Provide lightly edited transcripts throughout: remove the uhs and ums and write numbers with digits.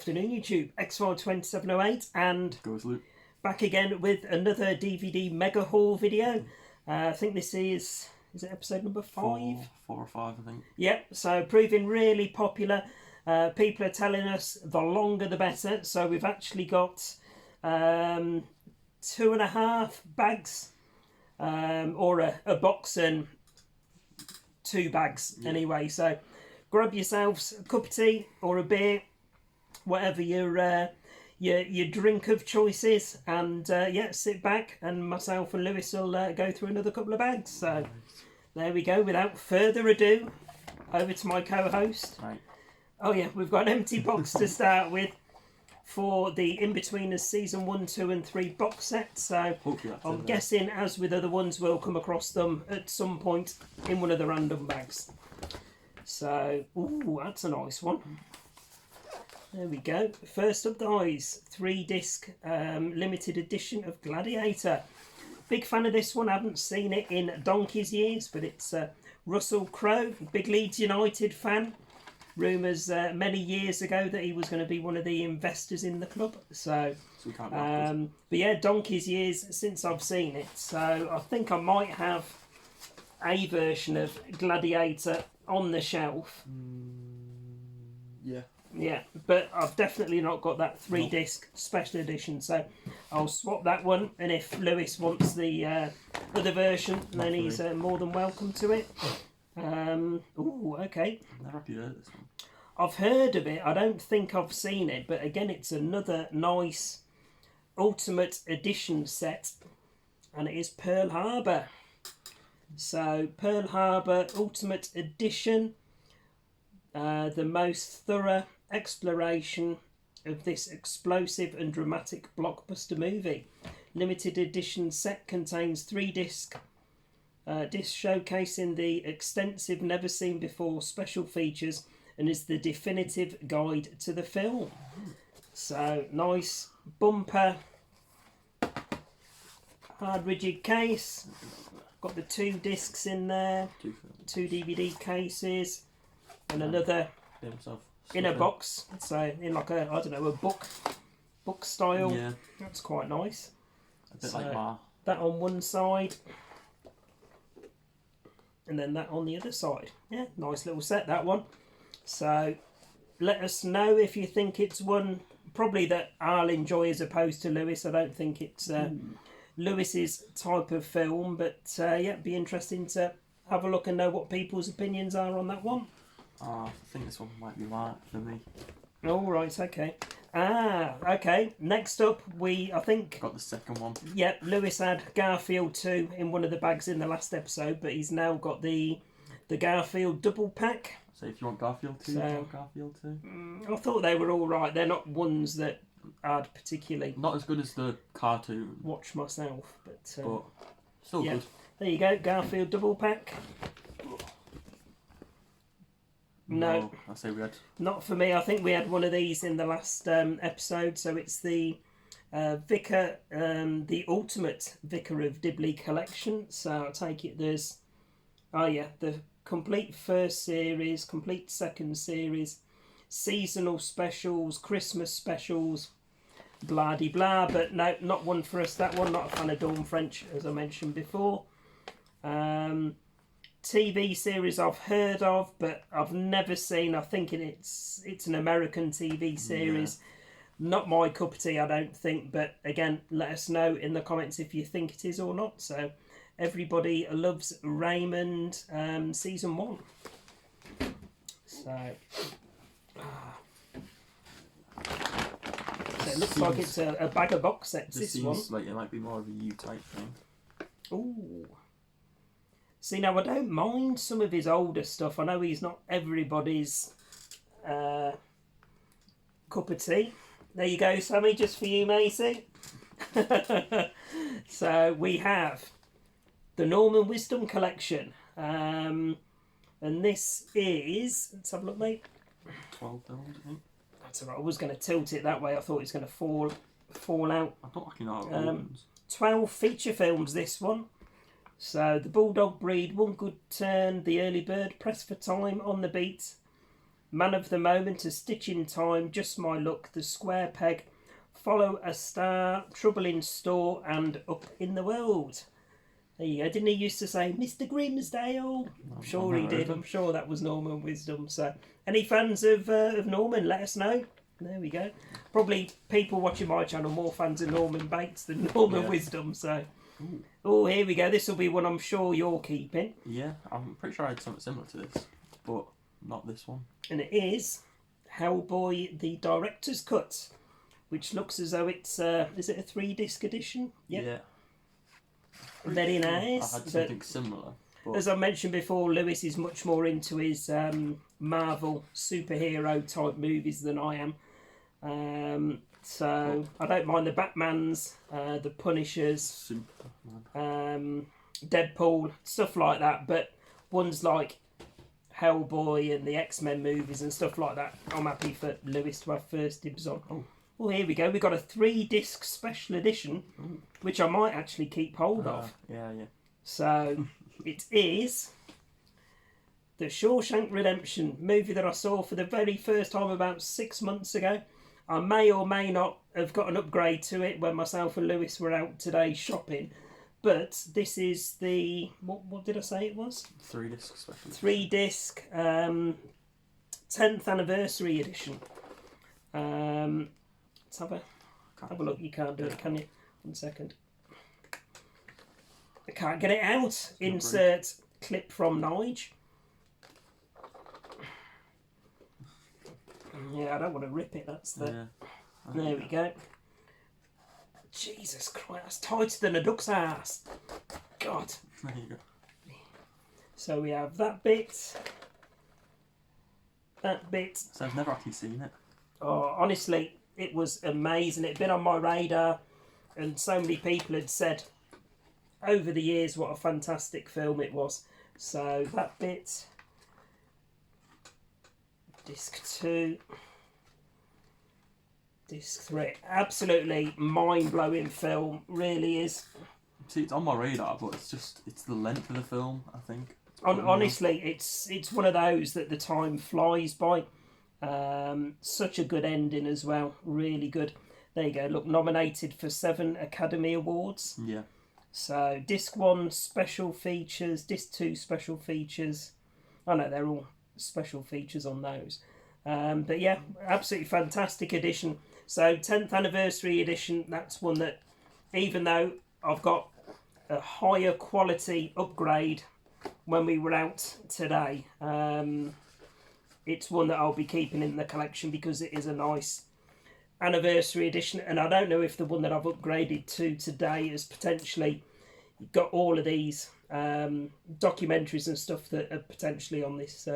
afternoon, YouTube. X-File2708 and Goes Luke. back again with another DVD mega haul video. I think this is it episode number 5? Four or five, I think. Yep, so proving really popular. People are telling us the longer the better. So we've actually got 2.5 bags, or a box and 2 bags anyway. So grab yourselves a cup of tea or a beer, whatever your drink of choice is, and sit back, and myself and Lewis will go through another couple of bags. So there we go. Without further ado, over to my co-host. Right. Oh yeah, we've got an empty box to start with for the In-Betweeners Season 1, 2 and 3 box set. So I'm guessing, as with other ones, we'll come across them at some point in one of the random bags. So, ooh, that's a nice one. There we go. First up, guys, 3-disc limited edition of Gladiator. Big fan of this one. I haven't seen it in donkey's years, but it's Russell Crowe, big Leeds United fan. Rumours many years ago that he was going to be one of the investors in the club. So but yeah, donkey's years since I've seen it. So I think I might have a version of Gladiator on the shelf. Yeah, but I've definitely not got that 3-disc special edition, so I'll swap that one, and if Lewis wants the other version, then he's more than welcome to it. Ooh, okay. I've never actually heard of this one. I've heard of it, I don't think I've seen it, but again, it's another nice Ultimate Edition set, and it is Pearl Harbor. So, Pearl Harbor Ultimate Edition, the most thorough exploration of this explosive and dramatic blockbuster movie. Limited edition set contains 3-disc discs showcasing the extensive never seen before special features and is the definitive guide to the film. So nice bumper, hard rigid case, got the 2 discs in there, 2 DVD cases, and another in a box, so in like a, I don't know, a book style. Yeah. That's quite nice. A bit like that. That on one side, and then that on the other side. Yeah, nice little set, that one. So let us know if you think it's one probably that I'll enjoy as opposed to Lewis. I don't think it's Lewis's type of film, but yeah, it'd be interesting to have a look and know what people's opinions are on that one. I think this one might be right for me. All right, okay. Okay. Next up, I think Got the second one. Yep, Lewis had Garfield 2 in one of the bags in the last episode, but he's now got the Garfield double pack. So if you want Garfield 2, you want Garfield 2? I thought they were all right. They're not ones that I'd particularly not as good as the cartoon. Watch myself, but still good. There you go, Garfield double pack. No, I say we had. Not for me. I think we had one of these in the last episode. So it's the Vicar, the Ultimate Vicar of Dibley collection. So I take it there's, the complete first series, complete second series, seasonal specials, Christmas specials, blah de blah. But no, not one for us. That one. Not a fan of Dawn French, as I mentioned before. TV series I've heard of, but I've never seen. I think it's an American TV series. Yeah. Not my cup of tea, I don't think. But again, let us know in the comments if you think it is or not. So, Everybody Loves Raymond, season 1. So it looks like it's a bag of box sets. This one seems like it might be more of a U-type thing. Ooh. See, now I don't mind some of his older stuff. I know he's not everybody's cup of tea. There you go, Sammy, just for you, matey. So we have the Norman Wisdom Collection. And this is, let's have a look, mate. 12 films, I think. That's all right. I was going to tilt it that way. I thought it was going to fall out. I don't actually know how 12 feature films, this one. So, The Bulldog Breed, One Good Turn, The Early Bird, Press for Time, On the Beat, Man of the Moment, A Stitch in Time, Just My Luck, The Square Peg, Follow a Star, Trouble in Store, and Up in the World. There you go. Didn't he used to say Mr. Grimsdale? I'm sure he did. I'm sure that was Norman Wisdom. So, any fans of Norman, let us know. There we go. Probably people watching my channel more fans of Norman Bates than Norman Wisdom. So, oh, here we go. This will be one I'm sure you're keeping. Yeah, I'm pretty sure I had something similar to this, but not this one. And it is Hellboy, the Director's Cut, which looks as though it's is it a 3-disc edition? Yep. Yeah. Very nice. I had something similar. But... As I mentioned before, Lewis is much more into his Marvel superhero type movies than I am. So I don't mind the Batmans, the Punishers, Deadpool, stuff like that. But ones like Hellboy and the X-Men movies and stuff like that, I'm happy for Lewis to have first dibs on. Oh. Well, here we go. We've got a 3-disc special edition, which I might actually keep hold of. Yeah. So it is The Shawshank Redemption, movie that I saw for the very first time about 6 months ago. I may or may not have got an upgrade to it when myself and Lewis were out today shopping. But this is the... What did I say it was? 3-disc special. 3-disc 10th anniversary edition. Let's have a look. You can't do it, can you? 1 second. I can't get it out. Insert clip from Nige. Yeah, I don't want to rip it. That's the... Yeah. There we go. Jesus Christ, that's tighter than a duck's ass. God. There you go. So we have that bit. That bit. So I've never actually seen it. Oh, honestly, it was amazing. It had been on my radar, and so many people had said over the years what a fantastic film it was. So that bit, disc 2, disc 3, absolutely mind-blowing film, really is. See, it's on my radar, but it's the length of the film, I think. Honestly, it's one of those that the time flies by. Such a good ending as well, really good. There you go, look, nominated for 7 Academy Awards. Yeah. So disc 1 special features, disc 2 special features. Oh no, they're all special features on those. But yeah, absolutely fantastic edition. So 10th anniversary edition, that's one that, even though I've got a higher quality upgrade when we were out today, it's one that I'll be keeping in the collection because it is a nice anniversary edition. And I don't know if the one that I've upgraded to today has potentially got all of these documentaries and stuff that are potentially on this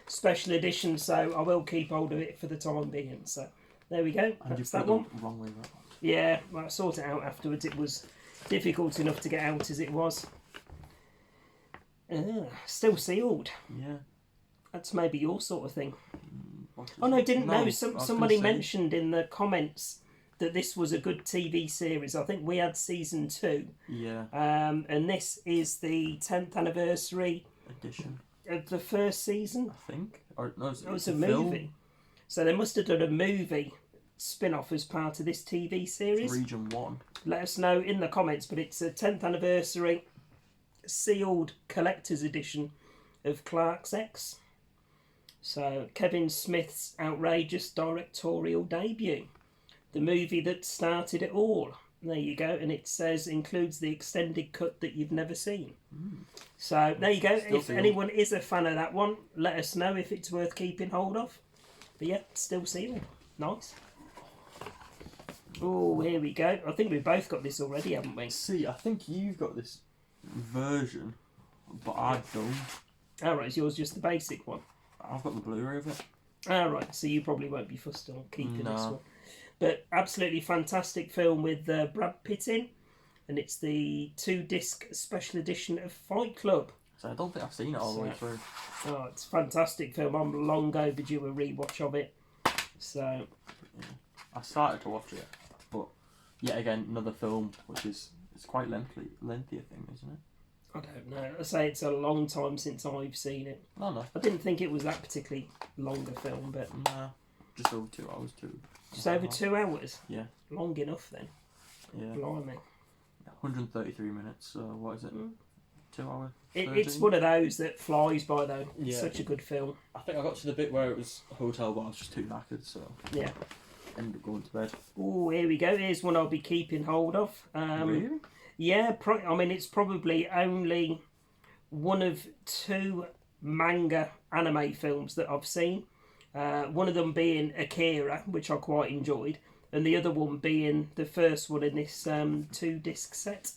special edition, so I will keep hold of it for the time being. So there we go. And that's you that put one. them wrong with that one. Yeah, well, I sorted it out afterwards. It was difficult enough to get out as it was. Still sealed. Yeah. That's maybe your sort of thing. Oh no, didn't know. Somebody mentioned in the comments that this was a good TV series. I think we had season 2. Yeah. And this is the 10th anniversary edition of the first season. I think. Or no, it was a movie. So they must have done a movie spin-off as part of this TV series. Region 1. Let us know in the comments, but it's a 10th anniversary sealed collector's edition of Clark's X. So Kevin Smith's outrageous directorial debut. The movie that started it all. There you go. And it says includes the extended cut that you've never seen. So there you go. Still if sealed. anyone is a fan of that one, let us know if it's worth keeping hold of. But yeah, still sealed. Nice. Oh, here we go. I think we've both got this already, haven't we? See, I think you've got this version, but I don't. Alright, is yours just the basic one? I've got the Blu-ray of it. Alright, so you probably won't be fussed on keeping this No. one. But absolutely fantastic film with Brad Pitt in. And it's the 2-disc special edition of Fight Club. So I don't think I've seen it all the way through. Oh, it's a fantastic film. I'm long overdue a rewatch of it. So Yeah. I started to watch it, but yet again another film which is it's quite lengthier thing, isn't it? I don't know. I say it's a long time since I've seen it. No. I didn't think it was that particularly long a film, but Nah, just over 2 hours too. just over 2 hours. Yeah. Long enough then. Yeah. Blimey. 133 minutes. So what is it? 2 hours. It's one of those that flies by though. It's Yeah. such a good film. I think I got to the bit where it was a hotel, but I was just too knackered, so Yeah. ended up going to bed. Oh, here we go. Here's one I'll be keeping hold of. Really? Yeah, I mean, it's probably only one of 2 manga anime films that I've seen. One of them being Akira, which I quite enjoyed, and the other one being the first one in this 2-disc set.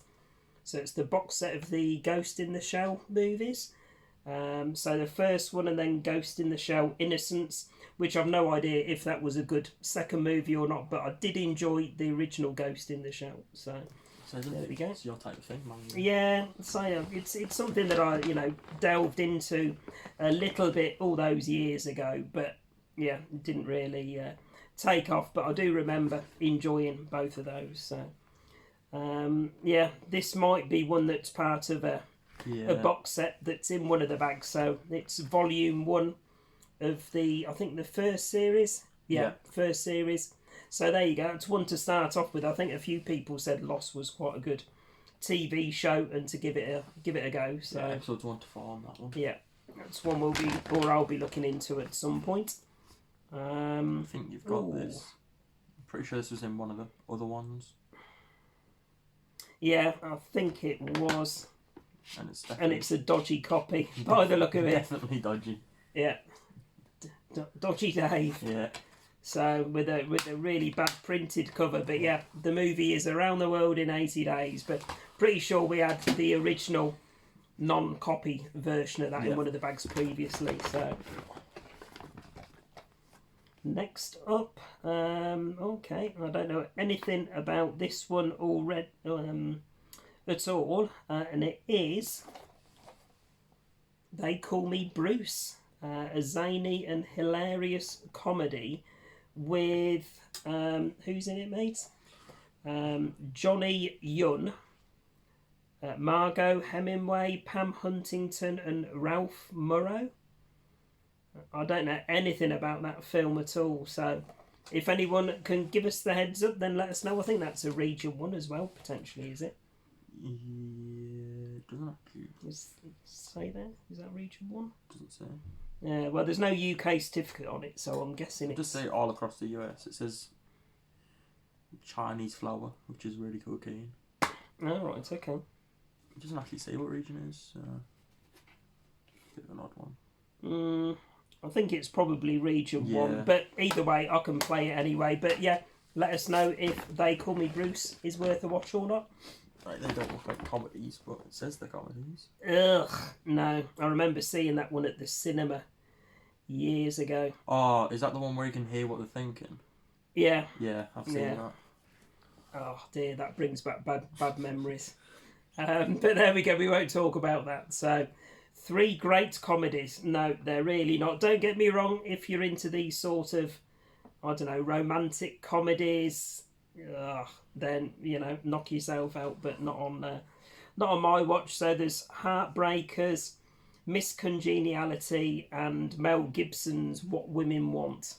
So it's the box set of the Ghost in the Shell movies. So the first one, and then Ghost in the Shell Innocence, which I've no idea if that was a good second movie or not, but I did enjoy the original Ghost in the Shell. So there we go. It's your type of thing, man. Yeah, so it's something that I delved into a little bit all those years ago, but yeah, it didn't really take off. But I do remember enjoying both of those. So yeah, this might be one that's part of a box set that's in one of the bags. So it's volume 1 of I think the first series. Yeah, first series. So there you go. It's one to start off with. I think a few people said Lost was quite a good TV show, and to give it a go. So episodes 1 to 4 on that one. Yeah, that's one I'll be looking into at some point. I think you've got this. I'm pretty sure this was in one of the other ones. Yeah, I think it was. And it's a dodgy copy by the look of it. Definitely dodgy. Yeah, dodgy Dave. Yeah. So with a really bad printed cover, but yeah, the movie is Around the World in 80 Days. But pretty sure we had the original non-copy version of that in one of the bags previously. So next up, okay, I don't know anything about this one already at all, and it is They Call Me Bruce, a zany and hilarious comedy with who's in it, mate? Johnny Yun, Margot Hemingway, Pam Huntington, and Ralph Murrow. I don't know anything about that film at all, so if anyone can give us the heads up, then let us know. I think that's a Region 1 as well, potentially, is it? Yeah, it doesn't actually say there? Is that Region 1? Doesn't say. Yeah, well, there's no UK certificate on it, so I'm guessing It does say all across the US. It says Chinese flour, which is really cocaine. Oh, right, okay. It doesn't actually say what region it is. Bit of an odd one. I think it's probably Region 1, but either way, I can play it anyway. But yeah, let us know if They Call Me Bruce is worth a watch or not. Right, they don't look like comedies, but it says they're comedies. Ugh, no. I remember seeing that one at the cinema years ago. Oh, is that the one where you can hear what they're thinking? Yeah. Yeah, I've seen that. Oh dear, that brings back bad memories. But there we go, we won't talk about that. So, 3 great comedies. No, they're really not. Don't get me wrong, if you're into these sort of, I don't know, romantic comedies, then, knock yourself out, but not on my watch. So there's Heartbreakers, Miss Congeniality, and Mel Gibson's What Women Want.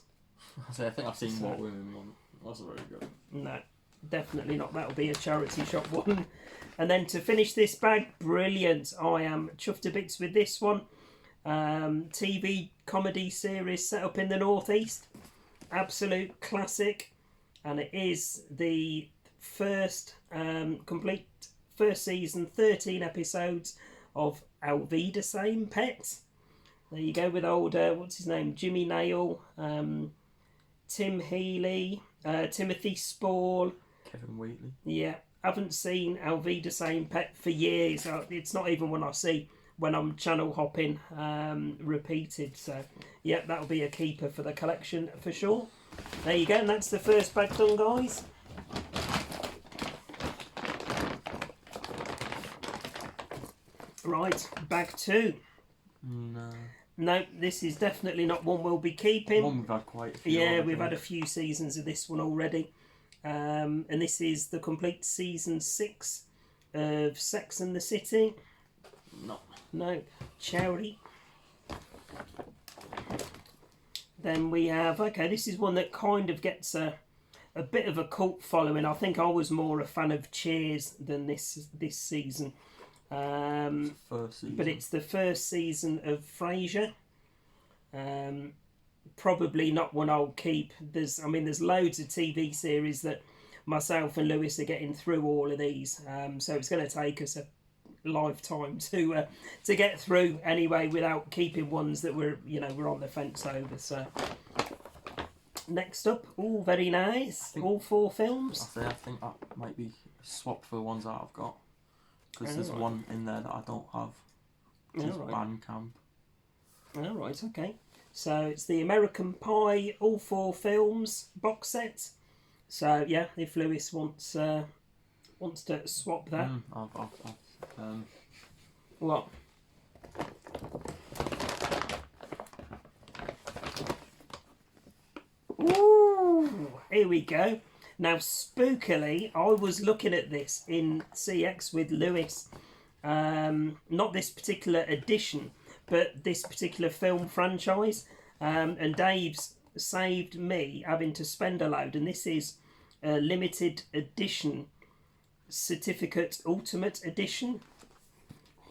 I think I've seen What Women Want. That's very good. No, definitely not. That'll be a charity shop one. And then to finish this bag, brilliant. I am chuffed to bits with this one. TV comedy series set up in the Northeast. Absolute classic. And it is the first complete first season, 13 episodes of Alvida Same Pet. There you go with old, what's his name? Jimmy Nail, Tim Healy, Timothy Spall. Kevin Wheatley. Yeah, haven't seen Alvida Same Pet for years. It's not even one I see when I'm channel hopping repeated. So, yeah, that'll be a keeper for the collection for sure. There you go, and that's the first bag done, guys. Right, bag 2. No, this is definitely not one we'll be keeping. One we've had quite a few. Yeah, we've had a few seasons of this one already. And this is the complete season 6 of Sex and the City. No. No. Cherry. Then we have, okay, this is one that kind of gets a bit of a cult following. I think I was more a fan of Cheers than this season. First season. But it's the first season of Frasier. Probably not one I'll keep. There's loads of TV series that myself and Lewis are getting through all of these. So it's going to take us a lifetime to get through anyway, without keeping ones that we're on the fence over. So next up, all very nice. All 4 films. I think that might be swapped for the ones that I've got, because there's one in there that I don't have, which is Bandcamp. All right, okay. So it's the American Pie all 4 films box set. So yeah, if Lewis wants to swap that. What? Ooh, here we go. Now, spookily, I was looking at this in CX with Lewis. Not this particular edition, but this particular film franchise. And Dave's saved me having to spend a load. And this is a limited edition certificate ultimate edition.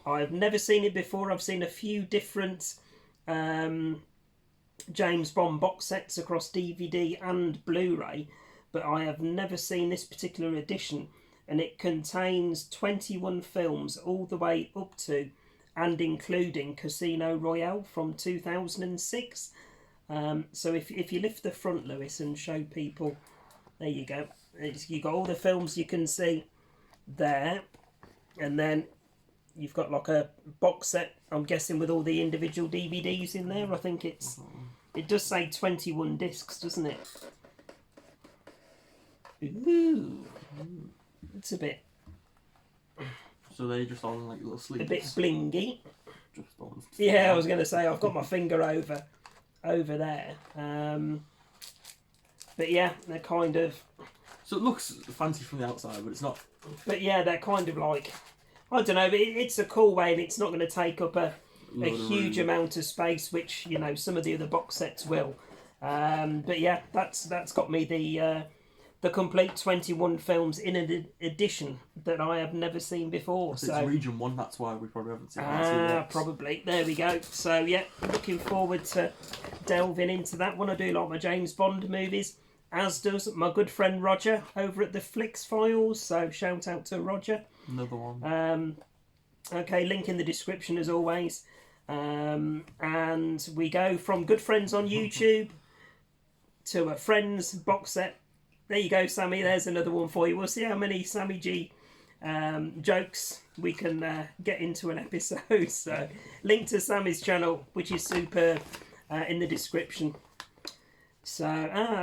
I've never seen it before. I've seen a few different James Bond box sets across DVD and Blu-ray, but I have never seen this particular edition, and it contains 21 films all the way up to and including Casino Royale from 2006. So if you lift the front, Lewis, and show people, there you go. You've got all the films you can see there, and then you've got like a box set, I'm guessing, with all the individual DVDs in there. I think it does say 21 discs, doesn't it? Ooh, it's a bit. So they just on like little sleeves. A bit blingy. Just on. Yeah, I was going to say I've got my finger over there. But yeah, they're kind of. So it looks fancy from the outside, but it's not. But yeah, they're kind of like, I don't know, but it's a cool way, and it's not going to take up a huge amount of space, which some of the other box sets will. But yeah, that's got me the complete 21 films in an edition that I have never seen before. So it's region 1. That's why we probably haven't seen that. Probably. There we go. So yeah, looking forward to delving into that one. I do like my James Bond movies, as does my good friend Roger over at the Flicks Files. So shout out to Roger. Another one. Okay, link in the description as always. And we go from good friends on YouTube to a friends box set. There you go, Sammy. There's another one for you. We'll see how many Sammy G jokes we can get into an episode. So, link to Sammy's channel, which is superb, in the description. So,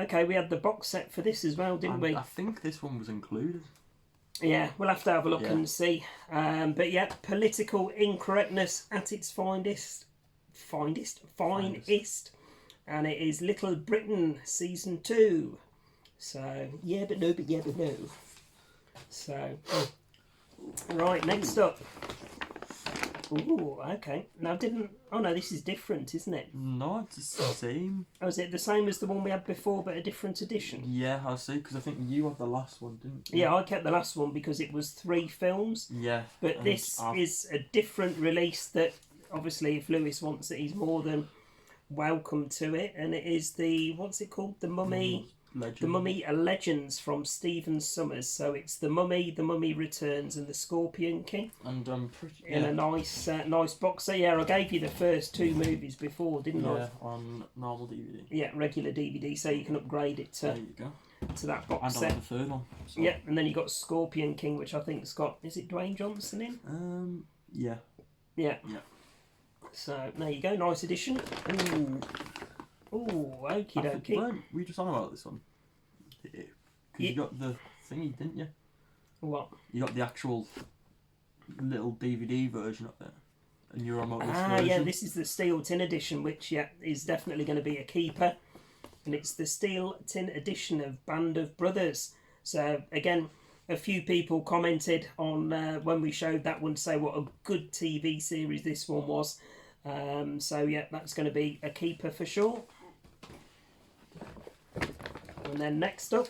okay, we had the box set for this as well, didn't we? I think this one was included. Yeah, we'll have to have a look and see. But yeah, political incorrectness at its finest. And it is Little Britain Season 2. So, yeah, but no. So, right, next up. Ooh, okay. Now, oh no, this is different, isn't it? No, it's the same. Oh, is it the same as the one we had before, but a different edition? Yeah, I see, because I think you had the last one, didn't you? Yeah, I kept the last one because it was 3 films. Yeah. But this is a different release that, obviously, if Lewis wants it, he's more than welcome to it. And it is what's it called? The Mummy... Legend. The Mummy Legends from Stephen Summers. So it's The Mummy Returns, and The Scorpion King. And pretty in a nice box. So yeah, I gave you the first 2 movies before, didn't I? Yeah, on normal DVD. Yeah, regular DVD. So you can upgrade it there you go. To that box and set. And the third one. So. Yeah, and then you got Scorpion King, which I think's got. Is it Dwayne Johnson in? Yeah. Yeah. Yeah. So there you go, nice edition. Ooh, okie dokie. We just on about this one. Because you got the thingy, didn't you? What? You got the actual little DVD version of it. And you're on this version. Yeah, this is the Steel Tin edition, which is definitely going to be a keeper. And it's the Steel Tin edition of Band of Brothers. So again, a few people commented on when we showed that one to say what a good TV series this one was. So yeah, that's going to be a keeper for sure. And then next up,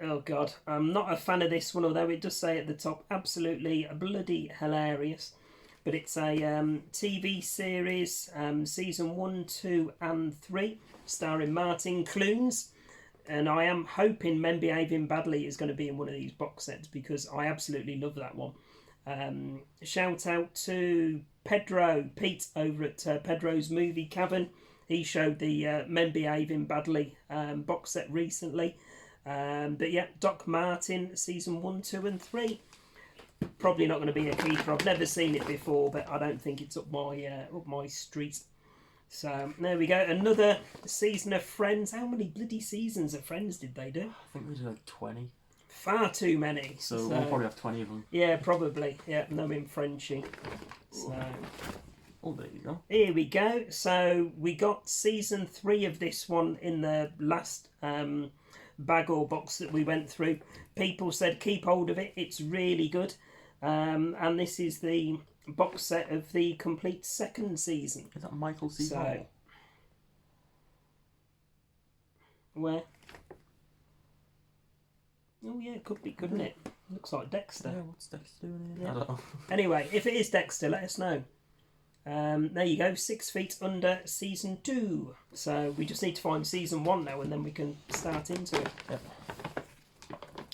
oh god, I'm not a fan of this one, although it does say at the top, absolutely bloody hilarious. But it's a TV series, season 1, 2 and 3, starring Martin Clunes. And I am hoping Men Behaving Badly is going to be in one of these box sets because I absolutely love that one. Shout out to Pete over at Pedro's Movie Cavern. He showed the Men Behaving Badly box set recently. But yeah, Doc Martin, season 1, 2 and 3. Probably not going to be a keeper. I've never seen it before, but I don't think it's up my street. So there we go. Another season of Friends. How many bloody seasons of Friends did they do? I think we did like 20. Far too many. So we'll probably have 20 of them. Yeah, probably. Yeah, knowing Frenchie. So oh, there you go. Here we go. So we got season 3 of this one in the last bag or box that we went through. People said keep hold of it. It's really good. And this is the box set of the complete second season. Is that Michael C. Hall? Where? Oh yeah, it could be, couldn't it? Looks like Dexter. Yeah, what's Dexter doing here? Yeah. I don't know. Anyway, if it is Dexter, let us know. There you go, 6 feet under season 2. So we just need to find season 1 now and then we can start into it. Yep.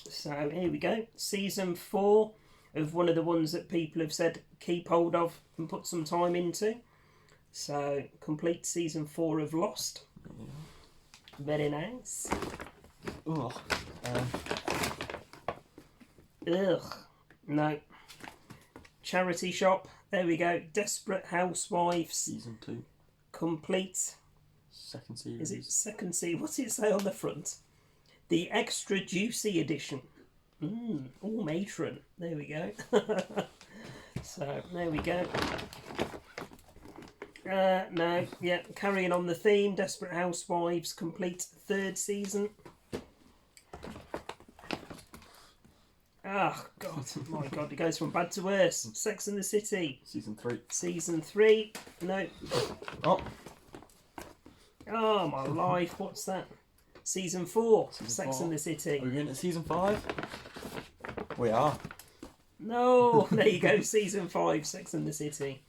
So here we go, season 4 of one of the ones that people have said keep hold of and put some time into. So complete season 4 of Lost. Yeah. Very nice. Ugh. Ugh. No. Charity Shop. There we go. Desperate Housewives. Season 2. Complete. Second series. Is it second series? What's it say on the front? The Extra Juicy Edition. Oh, matron. There we go. So, there we go. No, yeah, carrying on the theme. Desperate Housewives, complete 3rd season. Oh, God. My God, it goes from bad to worse. Sex and the City. Season 3. Season 3. No. Oh. Oh, my life. What's that? Season 4. Season Sex 4. and the City. Are we going to season 5? We are. No, there you go. Season 5, Sex and the City.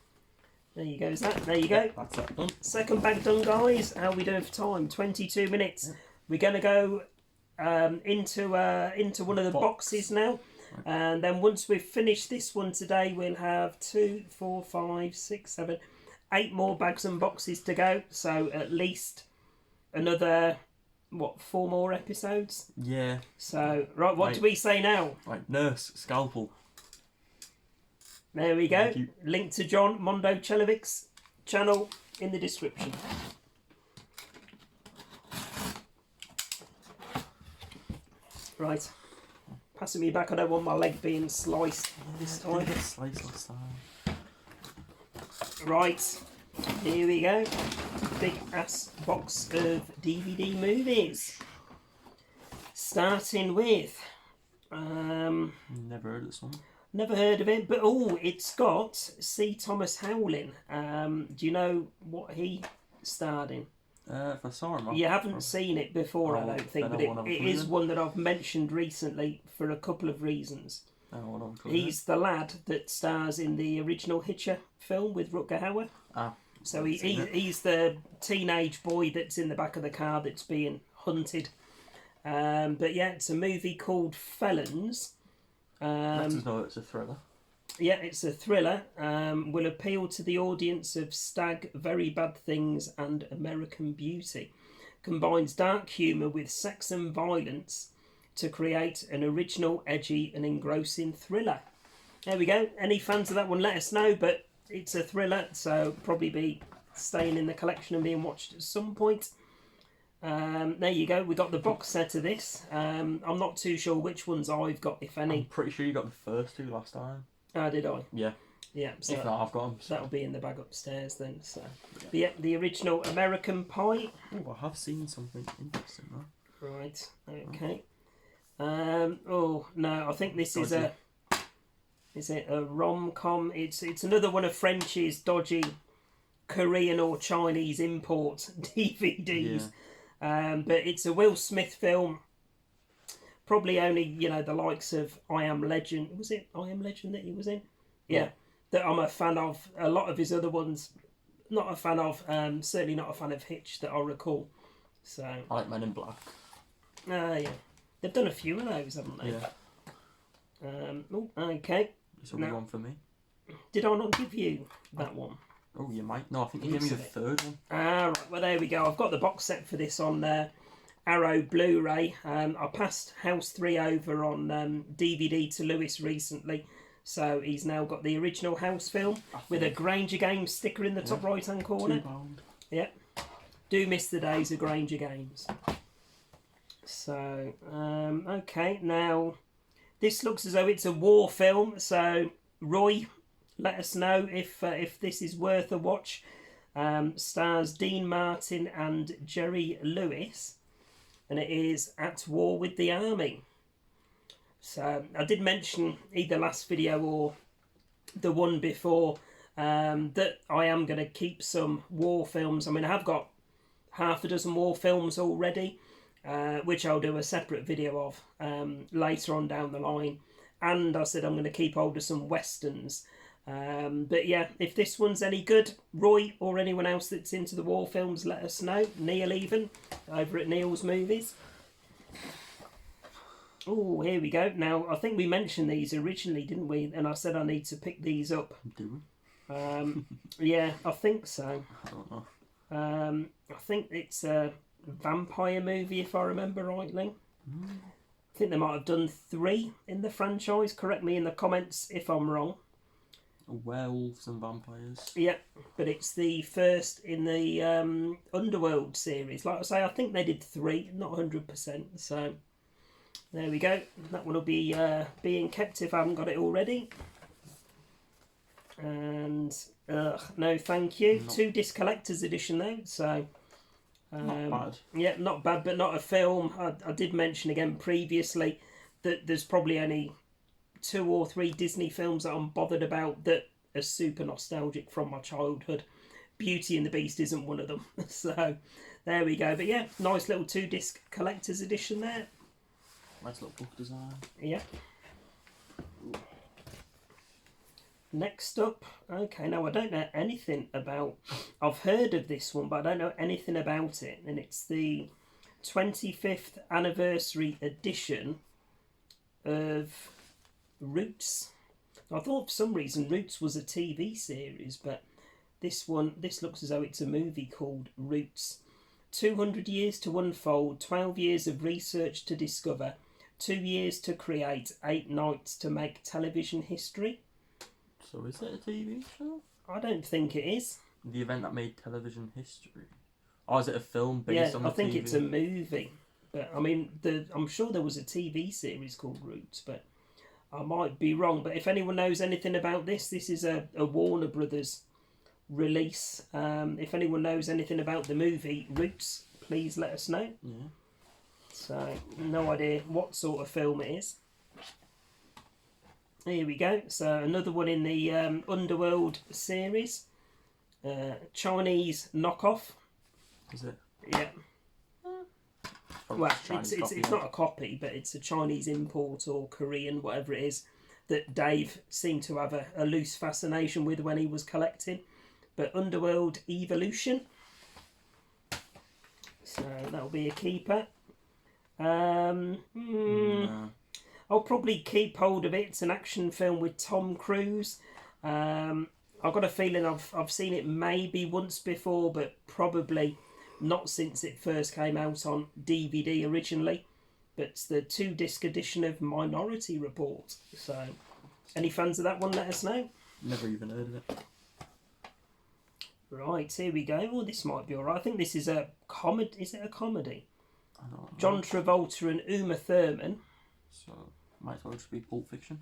There you go. Is that? There you go. That's that done. Second bag done, guys. How are we doing for time? 22 minutes. Yeah. We're going to go into one of the boxes now. Right. And then once we've finished this one today, we'll have 2, 4, 5, 6, 7, 8 more bags and boxes to go. So at least another, 4 more episodes? Yeah. So, right, what do we say now? Right, Nurse, Scalpel. There we go. Thank you. Link to John Mondo Chelovic's channel in the description. Right. Passing me back. I don't want my leg being sliced this time. Didn't get sliced last time. Right. Here we go. Big ass box of DVD movies. Starting with... Never heard of this one. Never heard of it, but it's got C. Thomas Howling. Do you know what he starred in? If I saw him, You haven't seen it before, I Oh, don't think, then but I won't have a it clue is then. one that I've mentioned recently for a couple of reasons. He's the lad that stars in the original Hitcher film with Rutger Hauer. So he's the teenage boy that's in the back of the car that's being hunted. But yeah, it's a movie called Felons. Just know it's a thriller. Yeah, it's a thriller. Will appeal to the audience of Stag, Very Bad Things and American Beauty. Combines dark humour with sex and violence to create an original, edgy and engrossing thriller. There we go. Any fans of that one, let us know, but it's a thriller, so probably be staying in the collection and being watched at some point. There you go. We got the box set of this. I'm not too sure which ones I've got, if any. I'm pretty sure you got the first 2 last time. Did I? Yeah. Yeah. So If not, I've got them. that'll be in the bag upstairs then. So, but yeah, the original American Pie. Oh, I have seen something interesting though. Right. Okay. Oh no, I think this is a. Is it a rom-com? It's another one of French's dodgy Korean or Chinese import DVDs. Yeah. But it's a Will Smith film. Probably only the likes of I Am Legend. Was it I Am Legend that he was in? Yeah. That I'm a fan of. A lot of his other ones, not a fan of. Certainly not a fan of Hitch that I recall. So I like Men in Black. Yeah. They've done a few of those, haven't they? Yeah. Okay. It's a good one for me. Did I not give you that one? Oh, you might. No, I think you gave me the third one. Right. Well, there we go. I've got the box set for this on Arrow Blu-ray. I passed House 3 over on DVD to Lewis recently. So he's now got the original House film with a Granger Games sticker in the top right-hand corner. £2. Yeah. Do miss the days of Granger Games. So, okay. Now, this looks as though it's a war film. So, Roy, let us know if this is worth a watch. Stars Dean Martin and Jerry Lewis. And it is At War with the Army. So I did mention either last video or the one before that I am going to keep some war films. I mean, I have got half a dozen war films already, which I'll do a separate video of later on down the line. And I said I'm going to keep hold of some westerns. But yeah, if this one's any good, Roy or anyone else that's into the war films, let us know. Neil even, over at Neil's Movies. Oh, here we go. Now, I think we mentioned these originally, didn't we? And I said I need to pick these up. Do we? Yeah, I think so. I don't know. I think it's a vampire movie, if I remember rightly. I think they might have done 3 in the franchise. Correct me in the comments if I'm wrong. Werewolves and vampires. Yeah, but it's the first in the Underworld series. Like I say, I think they did 3, not 100%. So there we go. That one will be being kept if I haven't got it already. And no, thank you. 2-disc collector's edition though. So not bad. Yeah, not bad, but not a film. I did mention again previously that there's probably only 2 or 3 Disney films that I'm bothered about that are super nostalgic from my childhood. Beauty and the Beast isn't one of them. So there we go. But yeah, nice little 2-disc collector's edition there. Nice little book design. Yeah. Next up, okay, now I don't know anything about, I've heard of this one, but I don't know anything about it. And it's the 25th anniversary edition of Roots. I thought for some reason Roots was a TV series, but this looks as though it's a movie called Roots. 200 years to unfold, 12 years of research to discover, 2 years to create, 8 nights to make television history. So is it a TV show? I don't think it is. The event that made television history. Or is it a film based on the TV? I think it's a movie. But I mean, I'm sure there was a TV series called Roots, but I might be wrong. But if anyone knows anything about this is a Warner Brothers release. If anyone knows anything about the movie Roots, please let us know. Yeah. So, no idea what sort of film it is. Here we go. So, another one in the Underworld series. Chinese knockoff. Is it? Yeah. Well, it's not a copy, but it's a Chinese import or Korean, whatever it is, that Dave seemed to have a loose fascination with when he was collecting. But Underworld Evolution. So that'll be a keeper. I'll probably keep hold of it. It's an action film with Tom Cruise. I've got a feeling I've seen it maybe once before, but probably not since it first came out on DVD originally. But it's the 2-disc edition of Minority Report. So, any fans of that one, let us know. Never even heard of it. Right, here we go. Well, this might be alright. I think this is a comedy. Is it a comedy? I don't know. John Travolta and Uma Thurman. So, might as well just be Pulp Fiction.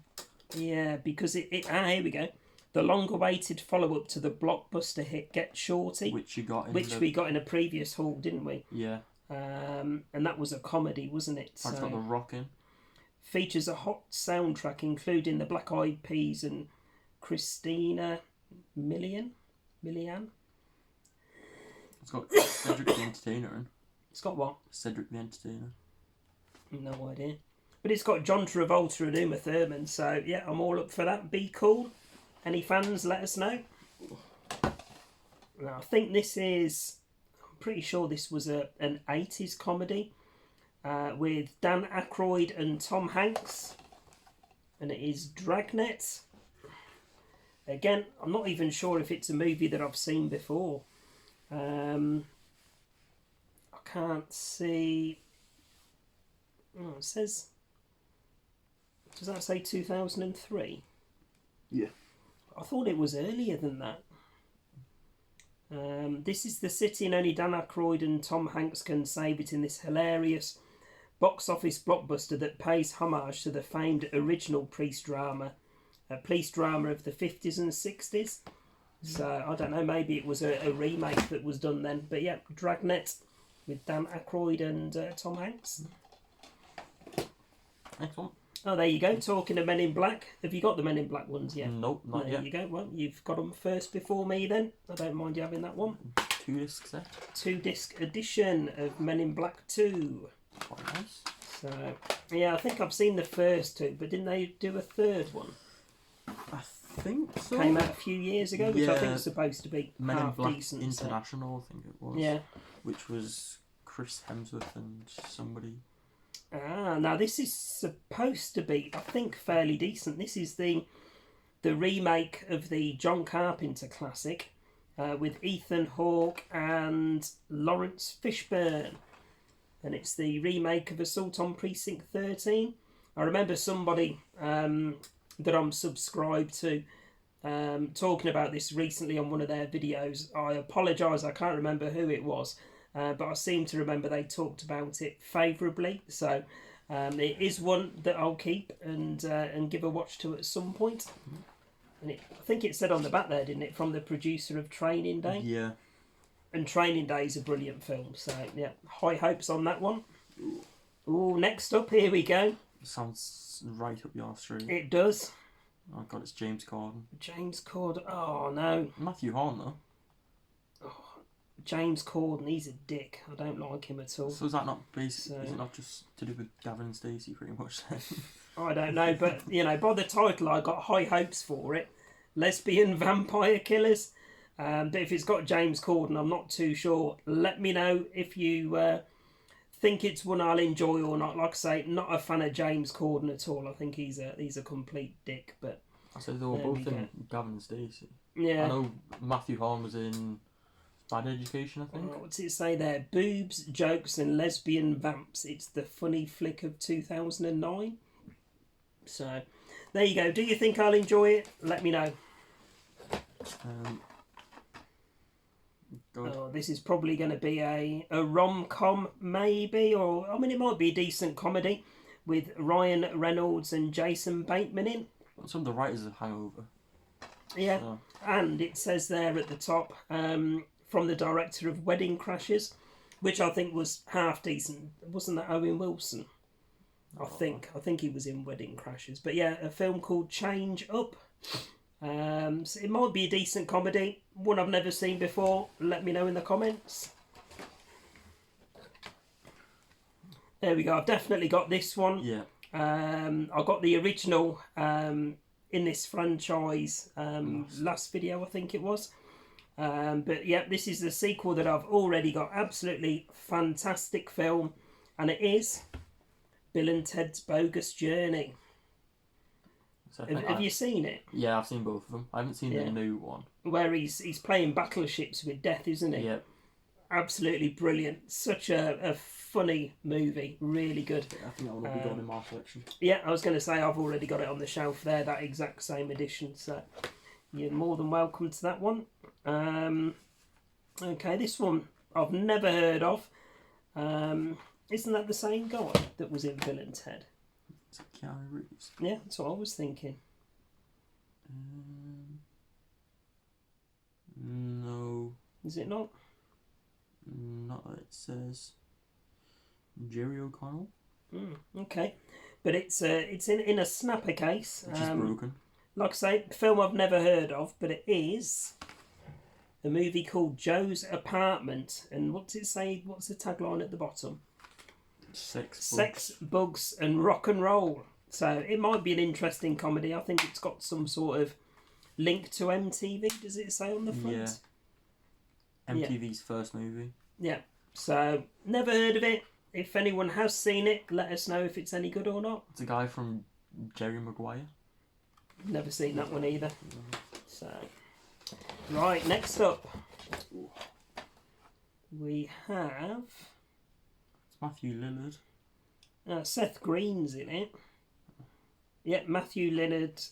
Yeah, because here we go. The long-awaited follow-up to the blockbuster hit Get Shorty. Which you got in we got in a previous haul, didn't we? Yeah. And that was a comedy, wasn't it? That's got The Rock in. Features a hot soundtrack including the Black Eyed Peas and Christina Milian. It's got Cedric the Entertainer in. It's got what? Cedric the Entertainer. No idea. But it's got John Travolta and Uma Thurman, so yeah, I'm all up for that. Be cool. Any fans, let us know. Now, I think this is... I'm pretty sure this was an 80s comedy with Dan Aykroyd and Tom Hanks. And it is Dragnet. Again, I'm not even sure if it's a movie that I've seen before. I can't see... Oh, it says... Does that say 2003? Yeah. I thought it was earlier than that. This is the city and only Dan Aykroyd and Tom Hanks can save it in this hilarious box office blockbuster that pays homage to the famed original police drama of the 50s and 60s. So, I don't know, maybe it was a remake that was done then. But yeah, Dragnet with Dan Aykroyd and Tom Hanks. Next one. Oh, there you go. Talking of Men in Black. Have you got the Men in Black ones yet? Nope, not yet. There you go. Well, you've got them first before me then. I don't mind you having that one. 2-disc set. 2-disc edition of Men in Black 2. Quite nice. So, yeah, I think I've seen the first two, but didn't they do a third one? I think so. Came out a few years ago, which I think Yeah. is supposed to be Men in half Black decent. International, I think it was. Yeah. Which was Chris Hemsworth and somebody. Now this is supposed to be, I think, fairly decent. This is the remake of the John Carpenter classic with Ethan Hawke and Lawrence Fishburne. And it's the remake of Assault on Precinct 13. I remember somebody that I'm subscribed to talking about this recently on one of their videos. I apologise, I can't remember who it was. But I seem to remember they talked about it favourably, so it is one that I'll keep and give a watch to at some point. And I think it said on the back there, didn't it, from the producer of Training Day? Yeah. And Training Day is a brilliant film, so yeah, high hopes on that one. Ooh, next up, here we go. Sounds right up your street. It does. Oh god, it's James Corden. James Corden. Oh no. Matthew Horn though. James Corden, he's a dick. I don't like him at all. So is that not basically? So- Is it not just to do with Gavin and Stacey pretty much then? I don't know, but you know, by the title, I got high hopes for it. Lesbian vampire killers. But if it's got James Corden, I'm not too sure. Let me know if you think it's one I'll enjoy or not. Like I say, not a fan of James Corden at all. I think he's a complete dick. But I said they were There both we in Gavin and Stacey. yeah. I know Matthew Horn was in Bad Education, I think. What's it say there? Boobs, jokes, and lesbian vamps. It's the funny flick of 2009. So, there you go. Do you think I'll enjoy it? Let me know. Good. Oh, this is probably going to be a rom-com, maybe, or I mean, it might be a decent comedy with Ryan Reynolds and Jason Bateman in. Some of the writers of Hangover. Yeah, So, and it says there at the top from the director of Wedding Crashers, which I think was half decent. Wasn't that Owen Wilson? I think he was in Wedding Crashers. But yeah, a film called Change Up. So it might be a decent comedy, one I've never seen before. Let me know in the comments. There we go. I've definitely got this one. yeah. I got the original in this franchise last video, I think it was. But yeah, this is the sequel that I've already got. Absolutely fantastic film, and it is Bill and Ted's Bogus Journey. So Have you seen it? Yeah, I've seen both of them. I haven't seen Yeah. the new one. Where he's playing battleships with death, isn't he? Yeah. Absolutely brilliant. Such a funny movie. Really good. I think that one will be going in my collection. Yeah, I was going to say I've already got it on the shelf there, that exact same edition. So you're more than welcome to that one. Okay, this one I've never heard of. Isn't that the same guy that was in Bill and Ted? Is it Keanu Reeves? Yeah, that's what I was thinking. No, Is it not? not that it says. Jerry O'Connell. Okay. But it's in a snapper case. Which is broken. Like I say, film I've never heard of, but it is a movie called Joe's Apartment. And what's it say? What's the tagline at the bottom? Sex, bugs, and rock and roll. So it might be an interesting comedy. I think it's got some sort of link to MTV. Does it say on the front? Yeah. MTV's first movie. Yeah. So never heard of it. If anyone has seen it, let us know if it's any good or not. It's a guy from Jerry Maguire. Never seen that one either. So, right, next up, we have It's Matthew Lillard. Seth Green's in it. Yeah, Matthew Lillard,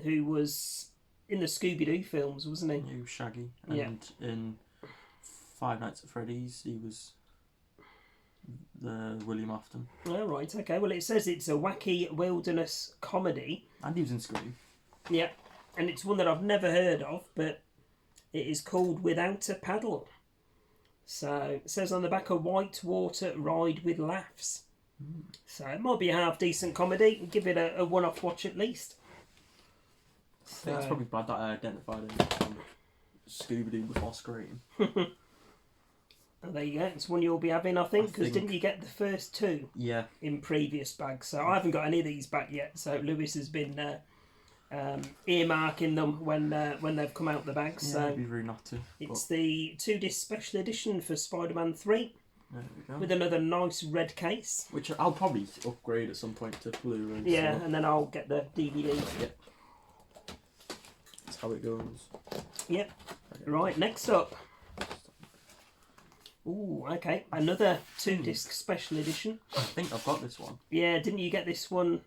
who was in the Scooby-Doo films, wasn't he? He was Shaggy. And in Five Nights at Freddy's, he was the William Afton. Oh, right, okay. Well, it says it's a wacky wilderness comedy. And he was in Scream. Yeah, and it's one that I've never heard of, but it is called Without a Paddle. So it says on the back, a whitewater ride with laughs. So it might be a half decent comedy. Give it a one-off watch at least. I think it's probably bad that I identified him Scooby-Doo before Scream. There you go. It's one you'll be having, I think, because didn't you get the first two? Yeah. In previous bags? So I haven't got any of these back yet. So Lewis has been earmarking them when they've come out the bags. Yeah, so it'd be rude not to. It's the 2-disc special edition for Spider-Man 3 go. with another nice red case. Which I'll probably upgrade at some point to Blu-ray. Yeah, and then I'll get the DVD. Yep. That's how it goes. Yep. Right, next up. Ooh, okay. Another 2-disc special edition. I think I've got this one. Yeah, didn't you get this one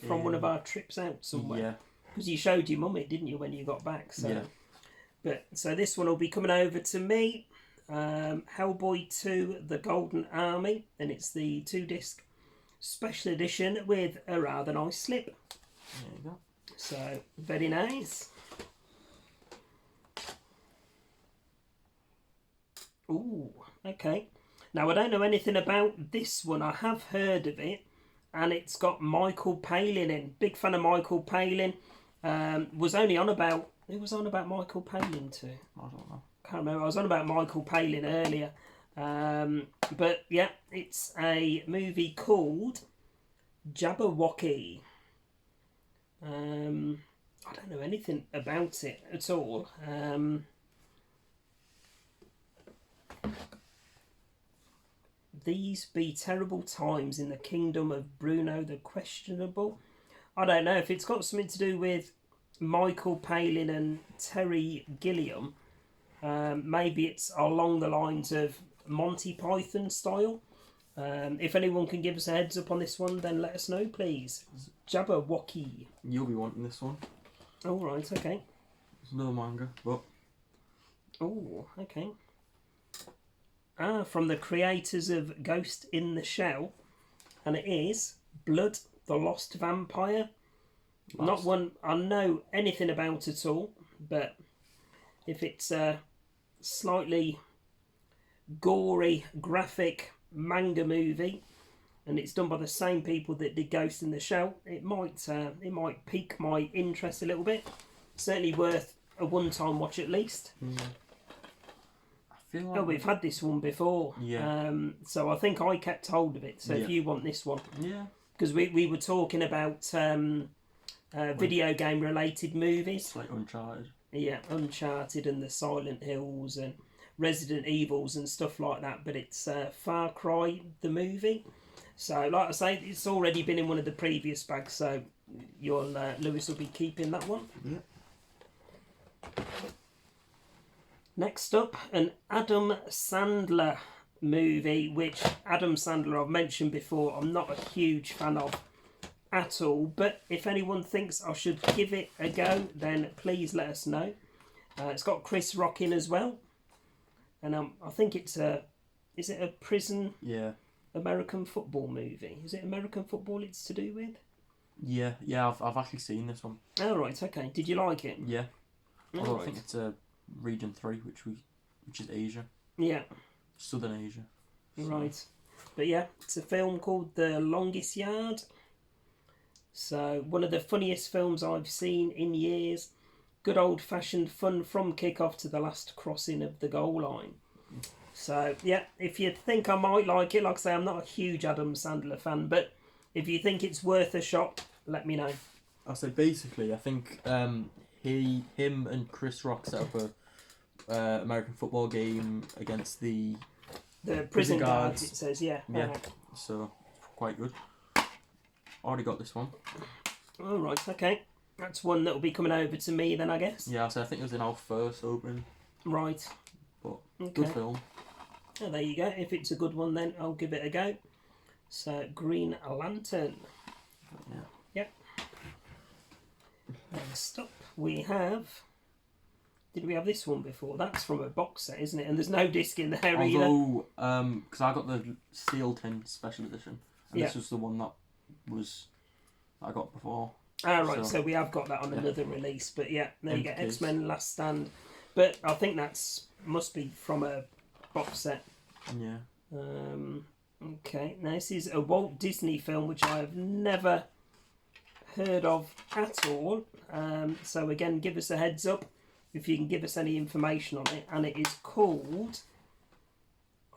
from one of our trips out somewhere? Yeah. Because you showed your mum it, didn't you, when you got back? So. Yeah. But so this one will be coming over to me. Hellboy 2: The Golden Army, and it's the 2-disc special edition with a rather nice slip. There you go. So very nice. Ooh, okay. Now I don't know anything about this one. I have heard of it, and it's got Michael Palin in. Big fan of Michael Palin. Was only on about. Who was on about Michael Palin too? I don't know. Can't remember. I was on about Michael Palin earlier. But yeah, it's a movie called Jabberwocky. I don't know anything about it at all. These be terrible times in the kingdom of Bruno the Questionable. I don't know if it's got something to do with Michael Palin and Terry Gilliam. Maybe it's along the lines of Monty Python style. If anyone can give us a heads up on this one, then let us know, please. Jabberwocky. You'll be wanting this one. Oh, right, okay. It's another manga, but... Oh, okay. From the creators of Ghost in the Shell. And it is Blood, the Lost Vampire. Not one I know anything about at all, but if it's a slightly gory, graphic manga movie, and it's done by the same people that did Ghost in the Shell, it might pique my interest a little bit. Certainly worth a one-time watch at least. I feel like we've had this one before. Yeah. So I think I kept hold of it. So Yeah. if you want this one, Yeah. because we were talking about video game related movies. It's like Uncharted. Yeah, Uncharted and the Silent Hills and Resident Evils and stuff like that. But it's Far Cry the movie. So like I say, it's already been in one of the previous bags. So your Lewis will be keeping that one. Yeah. Next up, an Adam Sandler movie, which Adam Sandler I've mentioned before. I'm not a huge fan of at all, but if anyone thinks I should give it a go, then please let us know. It's got Chris Rock in as well, and I think is it a prison American football movie? Is it American football it's to do with? Yeah, I've actually seen this one. Oh right, okay. Did you like it? Yeah. Although right. I think it's Region 3, which is Asia. Yeah. Southern Asia. So. Right. But yeah, it's a film called The Longest Yard. So one of the funniest films I've seen in years. Good old-fashioned fun from kick-off to the last crossing of the goal line. So yeah, if you think I might like it, like I say, I'm not a huge Adam Sandler fan, but if you think it's worth a shot, let me know. I say basically, I think him and Chris Rock set up a American football game against the prison guards. It says, yeah. Yeah, so quite good. Already got this one. All right, okay. That's one that will be coming over to me then, I guess. Yeah, so I think it was in our first opening. Right. But good film. Oh, there you go. If it's a good one, then I'll give it a go. So, Green Lantern. Yeah. Yep. Next up, we have... Did we have this one before? That's from a box set, isn't it? And there's no disc in there either. Although, because I got the Seal Tin Special Edition, and this was the one that I got before. Ah, right, so we have got that on another release. But yeah, there you go, X-Men Last Stand. But I think that's must be from a box set. Yeah. Okay, now this is a Walt Disney film which I have never heard of at all. So again, give us a heads up if you can give us any information on it. And it is called,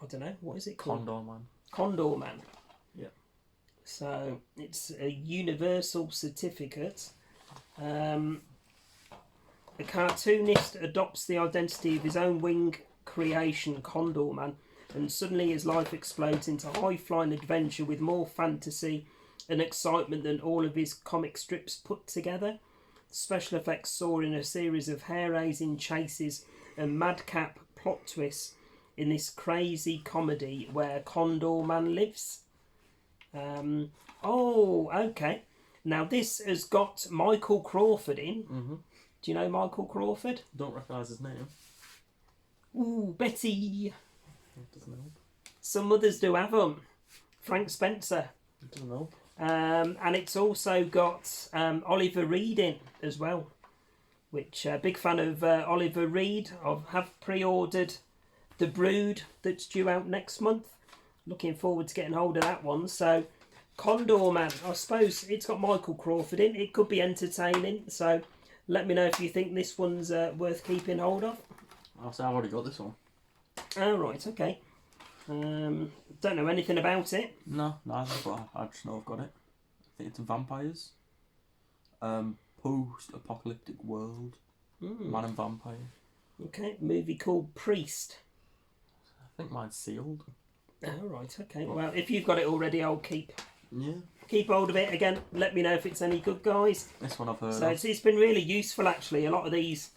I don't know, what is it called? Condor Man. Condor Man. Yeah. So it's a universal certificate. A cartoonist adopts the identity of his own wing creation, Condor Man, and suddenly his life explodes into high-flying adventure with more fantasy and excitement than all of his comic strips put together. Special effects soar in a series of hair-raising chases and madcap plot twists in this crazy comedy where Condor Man lives. Oh, okay. Now this has got Michael Crawford in. Mm-hmm. Do you know Michael Crawford? Don't recognise his name. Ooh, Betty. Doesn't help. Some others do have them. Frank Spencer. Doesn't help. And it's also got Oliver Reed in as well, which big fan of Oliver Reed. I have pre-ordered The Brood that's due out next month. Looking forward to getting hold of that one. So Condor Man, I suppose it's got Michael Crawford in. It could be entertaining. So let me know if you think this one's worth keeping hold of. I'll say I've already got this one. Oh, right, okay. Don't know anything about it. No, neither, but I just know I've got it. I think it's vampires. Post-apocalyptic world. Man and vampire. Okay, movie called Priest. I think mine's sealed. Oh, right, okay. Well, if you've got it already, I'll keep hold of it. Again, let me know if it's any good, guys. This one I've heard so of. It's been really useful, actually. A lot of these,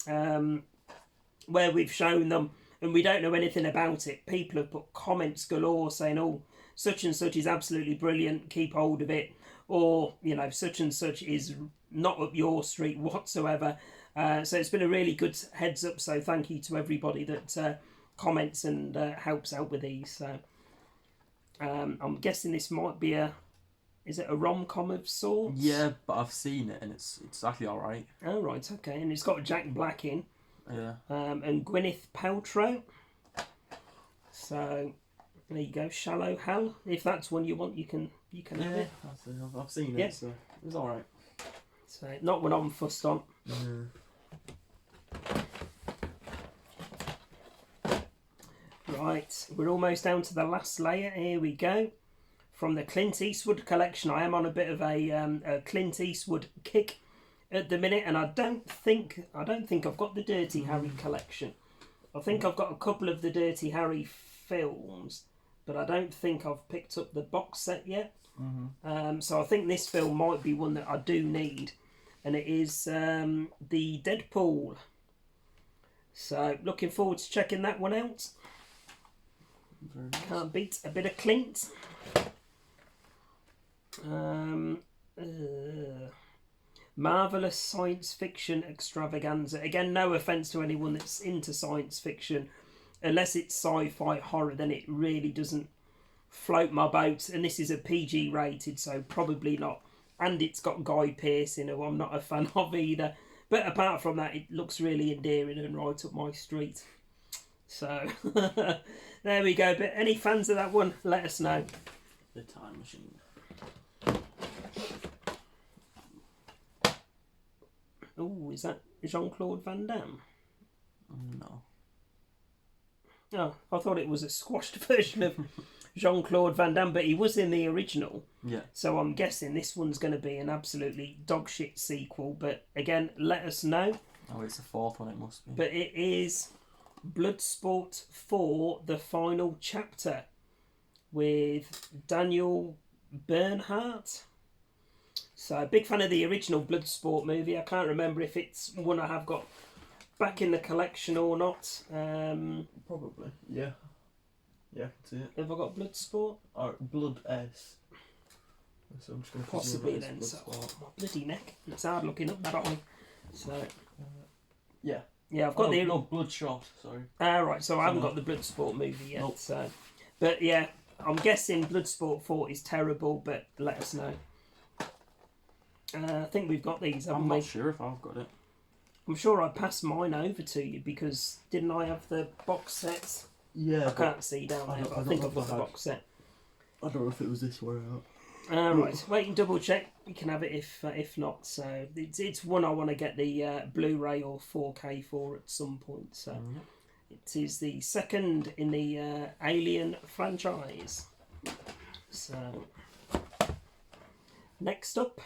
where we've shown them, and we don't know anything about it, people have put comments galore saying, oh, such and such is absolutely brilliant, keep hold of it. Or, you know, such and such is not up your street whatsoever. So it's been a really good heads up. So thank you to everybody that comments and helps out with these. So I'm guessing this might be is it a rom-com of sorts? Yeah, but I've seen it and it's actually alright. Oh, right, okay. And it's got Jack Black in. Yeah. And Gwyneth Paltrow. So there you go, Shallow Hal. If that's one you want, you can have it. I've seen it, so it's alright. So not one I'm fussed on. Right, we're almost down to the last layer. Here we go. From the Clint Eastwood collection. I am on a bit of a Clint Eastwood kick at the minute, and I don't think I've got the Dirty Harry collection. I think I've got a couple of the Dirty Harry films, but I don't think I've picked up the box set yet. So I think this film might be one that I do need, and it is the Deadpool. So looking forward to checking that one out. Nice. Can't beat a bit of Clint. Marvellous science fiction extravaganza. Again, no offence to anyone that's into science fiction. Unless it's sci-fi horror, then it really doesn't float my boat. And this is a PG rated, so probably not. And it's got Guy Pearce in, who I'm not a fan of either. But apart from that, it looks really endearing and right up my street. So there we go. But any fans of that one, let us know. The Time Machine. Oh, is that Jean-Claude Van Damme? No. Oh, I thought it was a squashed version of Jean-Claude Van Damme, but he was in the original. Yeah. So I'm guessing this one's going to be an absolutely dogshit sequel. But again, let us know. Oh, it's the fourth one, it must be. But it is Bloodsport 4, the final chapter, with Daniel Bernhardt. So, big fan of the original Bloodsport movie. I can't remember if it's one I have got back in the collection or not. Probably, yeah. Yeah, I can see it. Have I got Bloodsport? Or Blood S. So I'm just going to Possibly then. So, my bloody neck. It's hard looking up that eye. So, yeah. Yeah, I've got the... No, Bloodshot, sorry. Right, so I haven't got the Bloodsport movie yet. Nope. So, but yeah, I'm guessing Bloodsport 4 is terrible, but let us know. I think we've got these, haven't I'm we? not sure if I've got it. I'm sure I passed mine over to you because didn't I have the box sets? Yeah. I can't see down there, but I think I've got the box set. I don't know if it was this way out. Right, wait and double check. You can have it if not. So it's one I want to get the Blu-ray or 4K for at some point. So it is the second in the Alien franchise. So next up,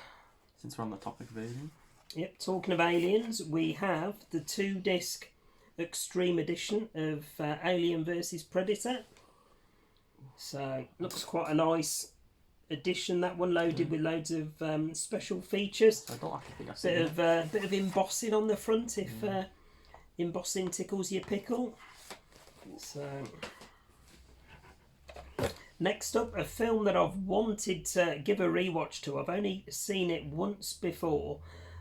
Since we're on the topic of Alien. yep, talking of aliens, we have the 2-disc Extreme Edition of Alien vs Predator. So looks quite a nice edition, that one, loaded with loads of special features. I don't actually think I've seen it. Bit of embossing on the front if embossing tickles your pickle. So next up, a film that I've wanted to give a rewatch to. I've only seen it once before.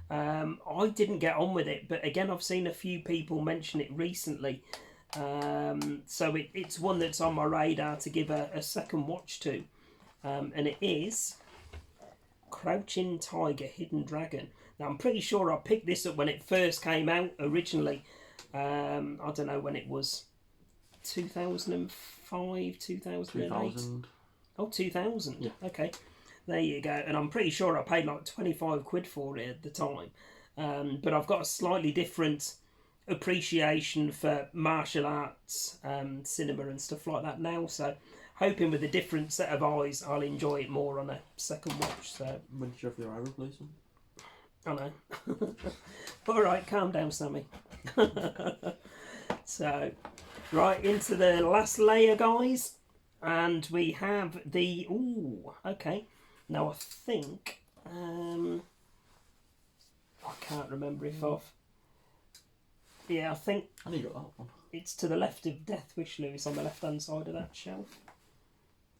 I didn't get on with it, but again, I've seen a few people mention it recently. So it's one that's on my radar to give a second watch to. And it is Crouching Tiger, Hidden Dragon. Now, I'm pretty sure I picked this up when it first came out originally. I don't know when it was, 2005, 2008? 2000. Oh, 2000. Yeah. Okay. There you go. And I'm pretty sure I paid like 25 quid for it at the time. But I've got a slightly different appreciation for martial arts, cinema and stuff like that now. So hoping with a different set of eyes, I'll enjoy it more on a second watch. So When did you have your eye replacement? I know. All right, calm down, Sammy. So, right into the last layer, guys, and we have the. Ooh, okay. Now I think I can't remember if I've. Yeah, I think I know you got that one. it's to the left of Death Wish, Lewis, on the left-hand side of that shelf.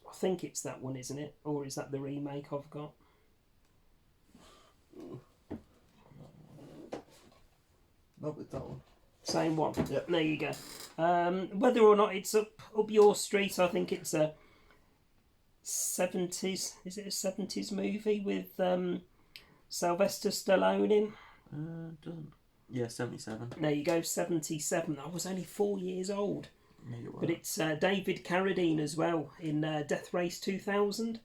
I think it's that one, isn't it? Or is that the remake I've got? Nope, it's that one. Same one. Yep. There you go. Whether or not it's up your street, I think it's a 70s. Is it a 70s movie with Sylvester Stallone in? Doesn't. Yeah, 77. There you go, 77. I was only 4 years old. Yeah, you were. But it's David Carradine as well in Death Race 2000.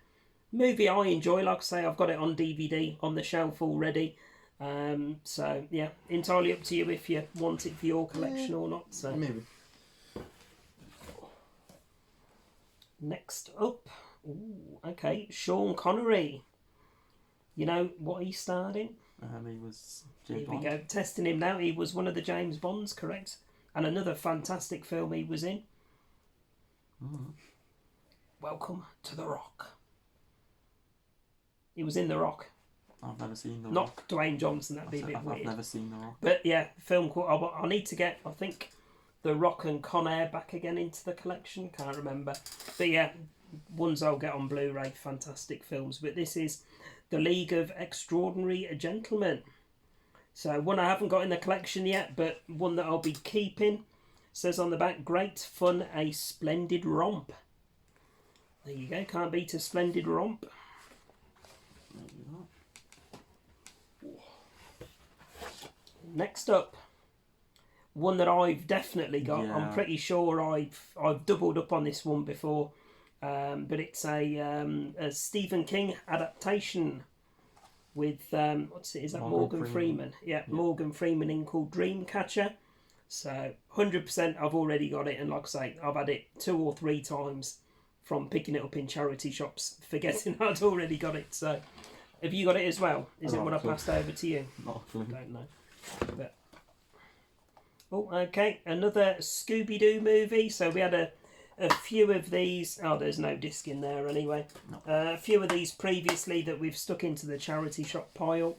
Movie I enjoy, like I say, I've got it on DVD on the shelf already. So, yeah, entirely up to you if you want it for your collection or not. So Maybe. next up, ooh, okay, Sean Connery. You know what he starred in? He was Here James we Bond. go, testing him now. He was one of the James Bonds, correct? And another fantastic film he was in. Welcome to The Rock. He was in The Rock. I've never seen The Rock. Not Dwayne Johnson, that'd be a bit I've weird. never seen The Rock. But yeah, film called. I need to get, I think, The Rock and Con Air back again into the collection. Can't remember. But yeah, ones I'll get on Blu-ray. Fantastic films. But this is The League of Extraordinary Gentlemen. So one I haven't got in the collection yet, but one that I'll be keeping. Says on the back, great fun, a splendid romp. There you go. Can't beat a splendid romp. There you go. Next up, one that I've definitely got. Yeah. I'm pretty sure I've doubled up on this one before, but it's a Stephen King adaptation with what's it? Is that Morgan Freeman? Yeah, Morgan Freeman in called Dreamcatcher. So 100% I've already got it, and like I say, I've had it 2 or 3 times from picking it up in charity shops, forgetting I'd already got it. So have you got it as well? Is it what I passed over to you? Not I don't know. But... Oh, okay, another Scooby-Doo movie. So we had a few of these. Oh, there's no disc in there anyway. No. A few of these previously that we've stuck into the charity shop pile.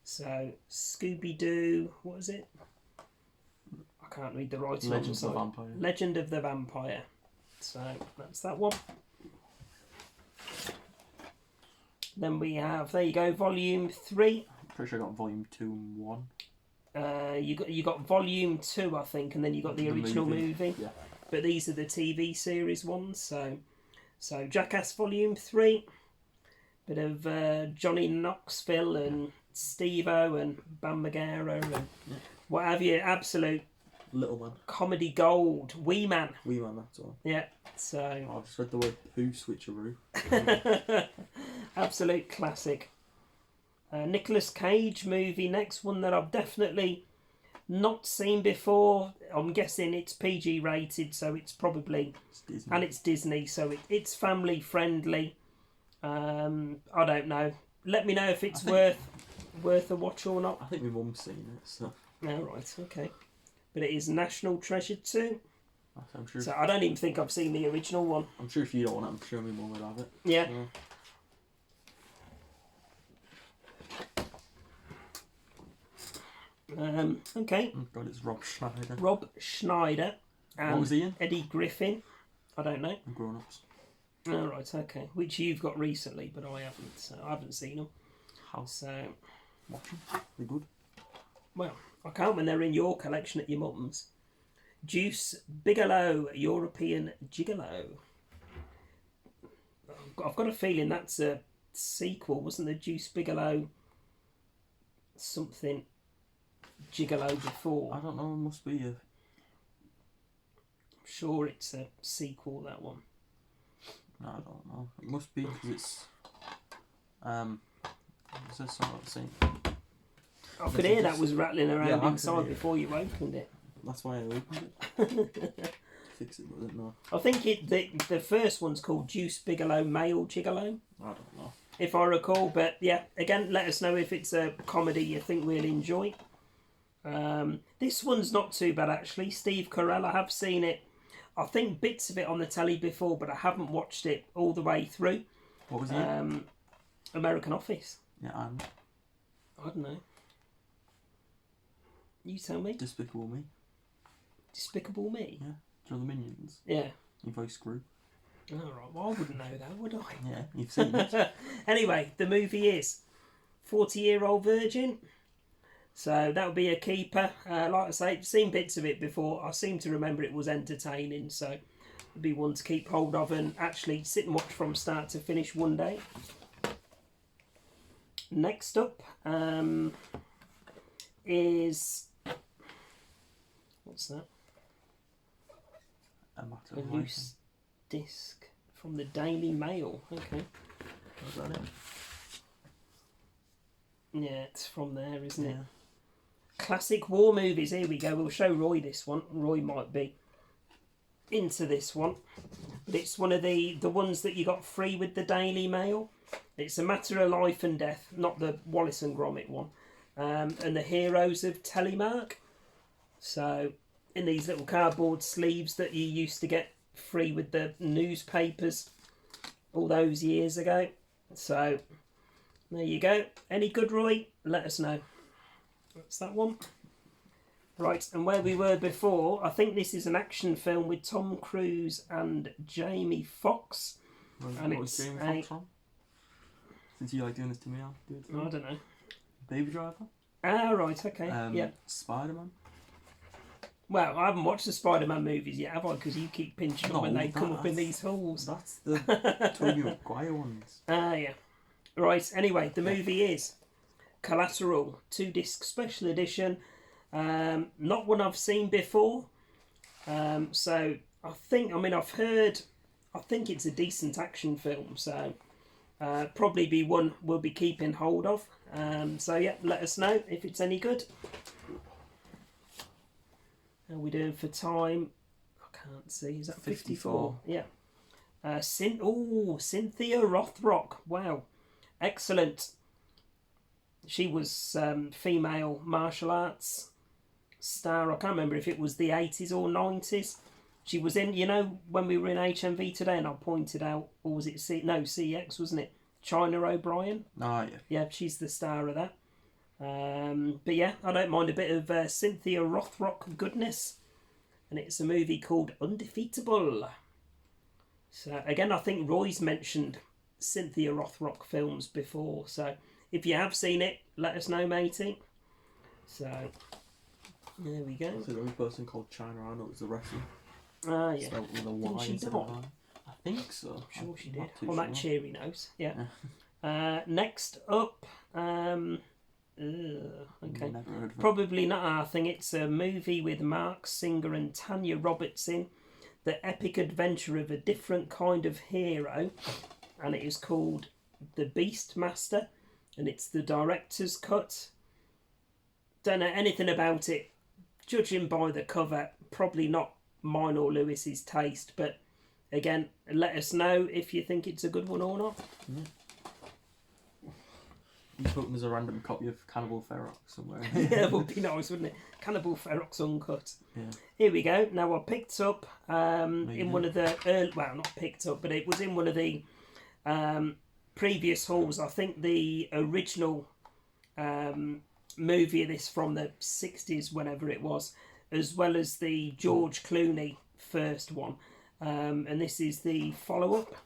So Scooby-Doo, what is it? I can't read the writing. Legend of the Vampire. Legend of the Vampire. So that's that one. Then we have, there you go, Volume 3. I'm pretty sure I got Volume 2 and 1. You got Volume 2, I think, and then you got the original movie. Yeah. But these are the TV series ones. So Jackass Volume 3. Bit of Johnny Knoxville and Steve-O and Bam Margera and what have you. Absolute Little Man. comedy gold. Wee Man. Wee Man, that's all. Yeah. So I've just read the word poo switcheroo. absolute classic. Nicolas Cage movie next, one that I've definitely not seen before. I'm guessing it's PG rated, so it's probably It's Disney. and it's Disney, so it's family friendly. I don't know. Let me know if it's worth a watch or not. I think my mum's seen it, so Oh, right, okay. But it is National Treasure 2. I'm sure. So I don't even think I've seen the original one. I'm sure if you don't want it, I'm sure my mum would have it. Yeah. Okay. Oh God, it's Rob Schneider. Rob Schneider and What was he in? Eddie Griffin. I don't know. Grown Ups. Oh, right, okay. Which you've got recently, but I haven't. So I haven't seen them. How? So, Watch them. They're good. well, I can't when they're in your collection at your mum's. Juice Bigelow, European Gigolo. I've got a feeling that's a sequel, wasn't the Juice Bigelow something Gigolo before? I don't know. It must be a. I'm sure it's a sequel, that one. No, I don't know. It must be because it's. Is there something the same? I could hear that was rattling Yeah, I around could inside hear it. before you opened it. That's why I opened it. Fix it, but I didn't know. I think the first one's called Juice Bigelow Male Gigolo, I don't know. if I recall. But yeah, again, let us know if it's a comedy you think we'll enjoy. This one's not too bad actually. Steve Carell, I have seen it. I think bits of it on the telly before, but I haven't watched it all the way through. What was it? American Office. Yeah, and I don't know. You tell me. Despicable Me. Despicable Me. Yeah. Do you know the Minions? Yeah. You voice Screw. All right. Well, I wouldn't know that, would I? Yeah, you've seen it. Anyway, the movie is 40-Year-Old Virgin. So that would be a keeper. Like I say, I've seen bits of it before. I seem to remember it was entertaining, so it'd be one to keep hold of and actually sit and watch from start to finish one day. Next up is... What's that? A Matter A of loose disc from the Daily Mail. Okay. Was that it? Yeah, it's from there, isn't it? Yeah. Classic war movies. Here we go. We'll show Roy this one. Roy might be into this one, but it's one of the ones that you got free with the Daily Mail. It's A Matter of Life and Death, not the Wallace and Gromit one, and the Heroes of Telemark. So in these little cardboard sleeves that you used to get free with the newspapers all those years ago. So there you go. Any good, Roy? Let us know. That's that one. Right, and where we were before, I think this is an action film with Tom Cruise and Jamie Foxx. And What was it's Jamie a- Foxx from? Since you like doing this to me, I'll do it to you. I don't know. Baby Driver? Ah, right, okay. Yeah. Spider-Man? Well, I haven't watched the Spider-Man movies yet, have I? Because you keep pinching them when they come up in these halls. That's the Tobey Maguire ones. Ah, yeah. Right, anyway, the movie is Collateral, 2-disc special edition. Not one I've seen before. So I think, I've heard, I think it's a decent action film. So probably be one we'll be keeping hold of. So yeah, let us know if it's any good. How are we doing for time? I can't see. Is that 54? Yeah. Cynthia Rothrock. Wow. Excellent. She was female martial arts star. I can't remember if it was the 80s or 90s. She was in, when we were in HMV today and I pointed out, or was it CX, wasn't it? China O'Brien. Ah, yeah. Yeah, she's the star of that. But yeah, I don't mind a bit of Cynthia Rothrock goodness. And it's a movie called Undefeatable. So again, I think Roy's mentioned Cynthia Rothrock films before. So if you have seen it, let us know, matey. So there we go. So the only person called China I know is the wrestler. Ah, yeah. Spelled with a Y Didn't she instead die? of I. I think so. I'm sure she did. Not too On that sure. cheery note, yeah. Next up, okay. Never heard of it. Probably not our thing. It's a movie with Mark Singer and Tanya Roberts in. The epic adventure of a different kind of hero. And it is called The Beastmaster. And it's the director's cut. Don't know anything about it. Judging by the cover, probably not mine or Lewis's taste. But again, let us know if you think it's a good one or not. Yeah. He's hoping there's a random copy of Cannibal Ferox somewhere. Yeah, it would be nice, wouldn't it? Cannibal Ferox uncut. Yeah. Here we go. Now I picked up you in go. one of the well, not picked up, but it was in one of the previous hauls. I think the original movie of this from the 60s, whenever it was, as well as the George Clooney first one, and this is the follow-up.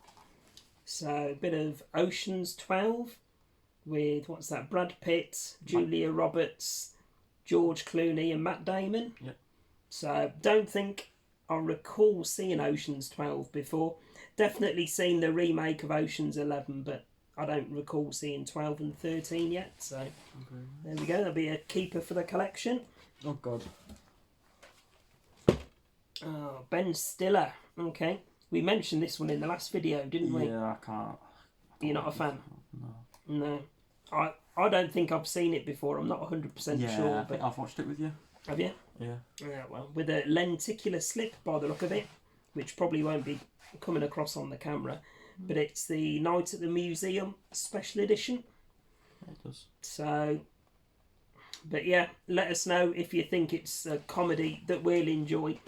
So a bit of Ocean's 12 with what's that? Brad Pitt, Julia Roberts, George Clooney, and Matt Damon. Yep. So don't think I recall seeing Ocean's 12 before. Definitely seen the remake of Ocean's 11, but I don't recall seeing 12 and 13 yet. So there we go. There'll be a keeper for the collection. Oh God. Oh, Ben Stiller. Okay. We mentioned this one in the last video, didn't we? Yeah, I can't. You're not a fan? No. No. I don't think I've seen it before. I'm not 100% Yeah, sure. I But think I've watched it with you. have you? Yeah. Yeah, well, with a lenticular slip by the look of it, which probably won't be coming across on the camera, but it's the Night at the Museum special edition. It does. So, but yeah, let us know if you think it's a comedy that we'll enjoy.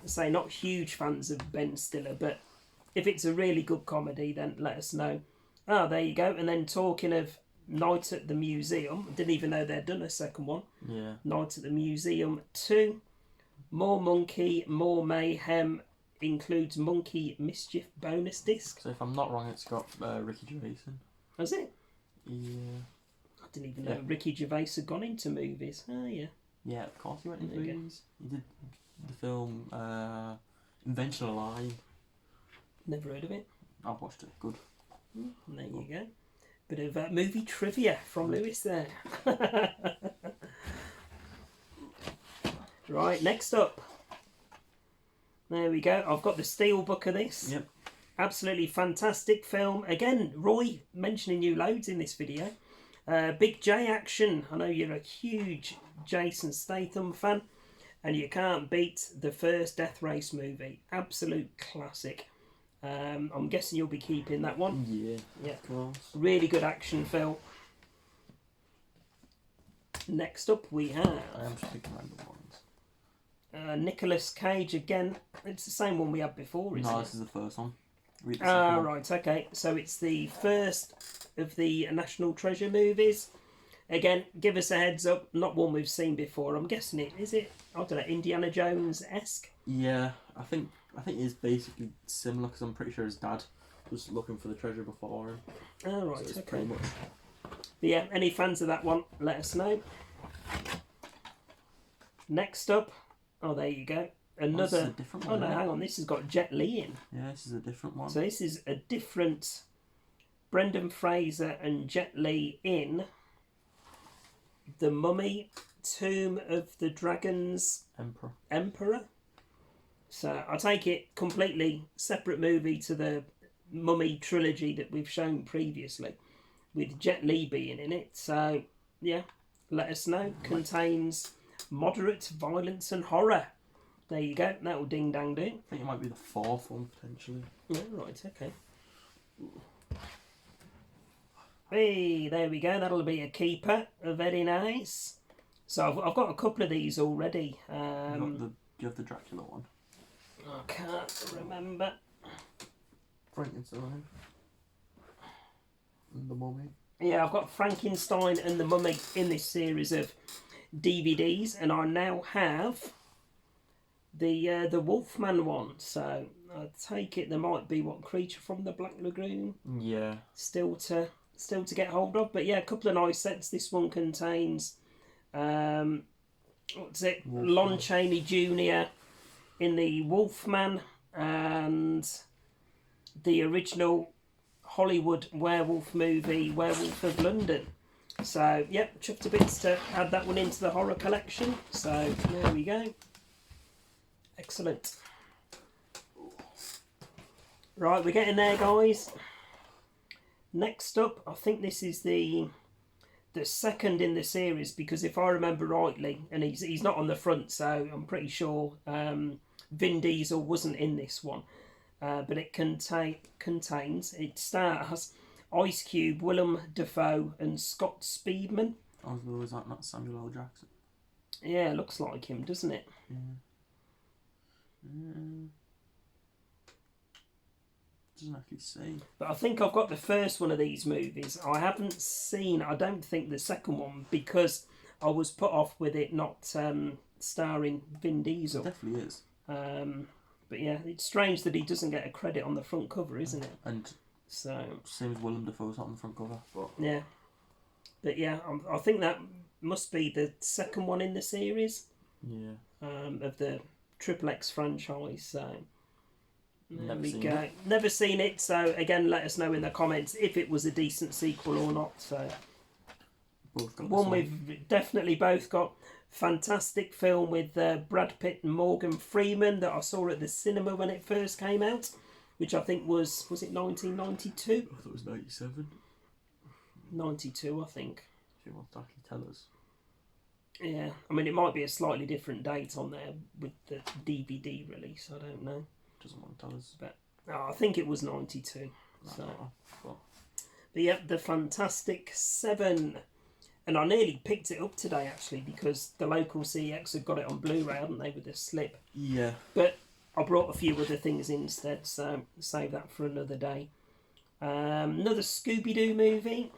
I say, not huge fans of Ben Stiller, but if it's a really good comedy, then let us know. Oh, there you go. And then talking of Night at the Museum, I didn't even know they'd done a second one. Yeah. Night at the Museum 2. More Monkey, More Mayhem includes Monkey Mischief bonus disc. So if I'm not wrong, it's got Ricky Gervais. Has it? Yeah. I didn't even know Ricky Gervais had gone into movies. Oh, yeah. Yeah, of course he went into There you go. movies. He did the film Invention Alive. Never heard of it. I've watched it. Good. And there you go. Bit of movie trivia from Lewis there. Right, next up. There we go. I've got the steelbook of this. Yep. Absolutely fantastic film. Again, Roy mentioning you loads in this video. Big J action. I know you're a huge Jason Statham fan, and you can't beat the first Death Race movie. Absolute classic. I'm guessing you'll be keeping that one. Yeah. Yeah. Of course. Really good action film. Next up we have I am just picking random ones. Nicolas Cage again. It's the same one we had before, isn't No, it? this is the first one. Read the second one. Right, okay. So it's the first of the National Treasure movies. Again, give us a heads up. Not one we've seen before. I'm guessing it. Is it? I don't know. Indiana Jones-esque? Yeah, I think it's basically similar because I'm pretty sure his dad was looking for the treasure before him. Oh, right, So it's okay. pretty much. But yeah, any fans of that one, let us know. Next up, oh, there you go. This is a Another. different Oh one. no, isn't it? hang on. This has got Jet Li in. Yeah, this is a different one. So this is a different Brendan Fraser and Jet Li in The Mummy Tomb of the Dragon's Emperor. So I take it completely separate movie to the Mummy trilogy that we've shown previously, with Jet Li being in it. So yeah, let us know. Contains moderate violence and horror. There you go. That'll ding dang do. I think it might be the fourth one potentially. Yeah, right. Okay. Hey, there we go. That'll be a keeper. Very nice. So I've got a couple of these already. Do you have the Dracula one? I can't remember. Frankenstein. And the Mummy. Yeah, I've got Frankenstein and the Mummy in this series of DVDs, and I now have the Wolfman one. So I take it there might be Creature from the Black Lagoon. Yeah. Still to get hold of, but yeah, a couple of nice sets. This one contains what's it? Wolfman. Lon Chaney Jr. in the Wolfman and the original Hollywood werewolf movie, Werewolf of London. So, yep, chuffed to bits to add that one into the horror collection. So, there we go. Excellent. Right, we're getting there, guys. Next up, I think this is the second in the series, because if I remember rightly, and he's not on the front, so I'm pretty sure Vin Diesel wasn't in this one. But it it stars Ice Cube, Willem Dafoe, and Scott Speedman. Oh, was that not Samuel L. Jackson? Yeah, looks like him, doesn't it? Yeah. Doesn't actually say. But I think I've got the first one of these movies. I haven't seen, I don't think, the second one, because I was put off with it not starring Vin Diesel. It definitely is. But yeah, it's strange that he doesn't get a credit on the front cover, isn't it? And so same as Willem Dafoe's not on the front cover. But yeah, I think that must be the second one in the series. Yeah. Of the Triple X franchise. So there we go. It. Never seen it. So again, let us know in the comments if it was a decent sequel or not. So Both got one we've definitely both got. Fantastic film with Brad Pitt and Morgan Freeman that I saw at the cinema when it first came out, which I think was it 1992? I thought it was 97. 92, I think. If you want to actually tell us. Yeah, I mean it might be a slightly different date on there with the DVD release. I don't know. Doesn't want to tell us. But I think it was 92. So, but yeah, the Fantastic Seven. And I nearly picked it up today, actually, because the local CX have got it on Blu-ray, haven't they, with the slip? Yeah. But I brought a few other things instead, so save that for another day. Another Scooby-Doo movie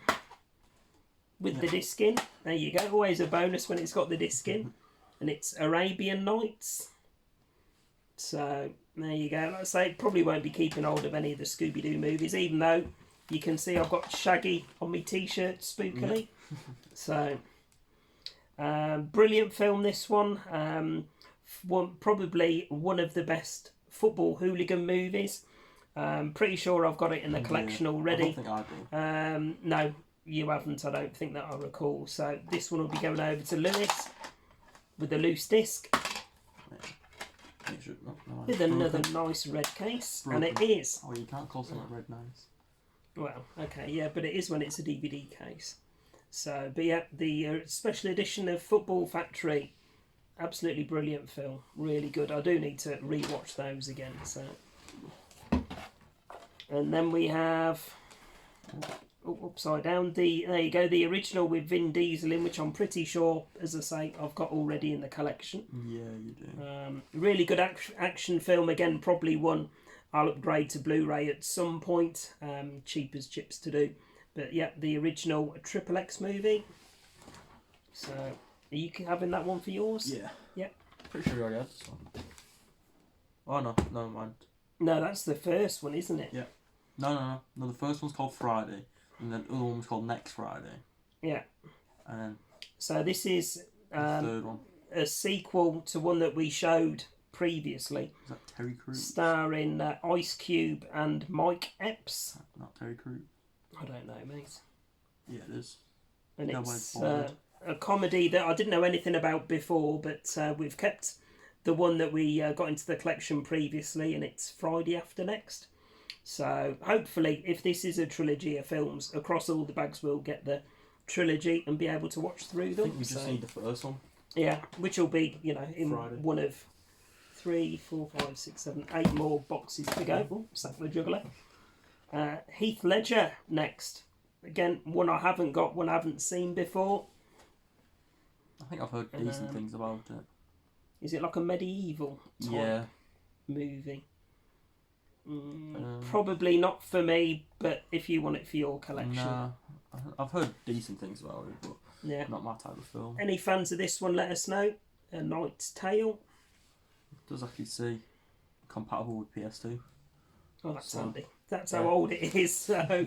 with the disc in. There you go. Always a bonus when it's got the disc in. And it's Arabian Nights. So there you go. Like I say, it probably won't be keeping hold of any of the Scooby-Doo movies, even though you can see I've got Shaggy on my t-shirt spookily. Yeah. So, brilliant film, this one. Probably one of the best football hooligan movies. Pretty sure I've got it in the collection already. I don't think I do. No, you haven't. I don't think that I recall. So this one will be going over to Lewis with the loose disc. With another nice red case. Broken. And it is. Oh, you can't call something red nice. Well, okay, yeah, but it is when it's a DVD case. So, but yeah, the special edition of Football Factory, absolutely brilliant film, really good. I do need to rewatch those again. So, and then we have upside down. There you go, the original with Vin Diesel in, which I'm pretty sure, as I say, I've got already in the collection. Yeah, you do. Really good action film again. Probably one I'll upgrade to Blu-ray at some point. Cheap as chips to do. But yeah, the original Triple X movie. So, are you having that one for yours? Yeah. Yep. Pretty sure we already had this one. Oh no, never mind. No, that's the first one, isn't it? Yeah. No, the first one's called Friday, and then the other one was called Next Friday. Yeah. And then so this is the third one. A sequel to one that we showed previously. Is that Terry Crews? Starring Ice Cube and Mike Epps. Not Terry Crews. I don't know, mate. Yeah, it is. And No, it's a comedy that I didn't know anything about before, but we've kept the one that we got into the collection previously, and it's Friday After Next. So hopefully, if this is a trilogy of films, across all the bags we'll get the trilogy and be able to watch through them. I think we just need the first one. Yeah, which will be, in Friday. one of 3, 4, 5, 6, 7, 8 more boxes to go. Oh, Sackler Juggler. Heath Ledger next. Again, one I haven't got, one I haven't seen before. I think I've heard decent things about it. Is it like a medieval type movie? Probably not for me, but if you want it for your collection. Nah, I've heard decent things about it, but not my type of film. Any fans of this one, let us know. A Knight's Tale. It does actually say compatible with PS2. Oh, that's handy. That's how old it is. So, what are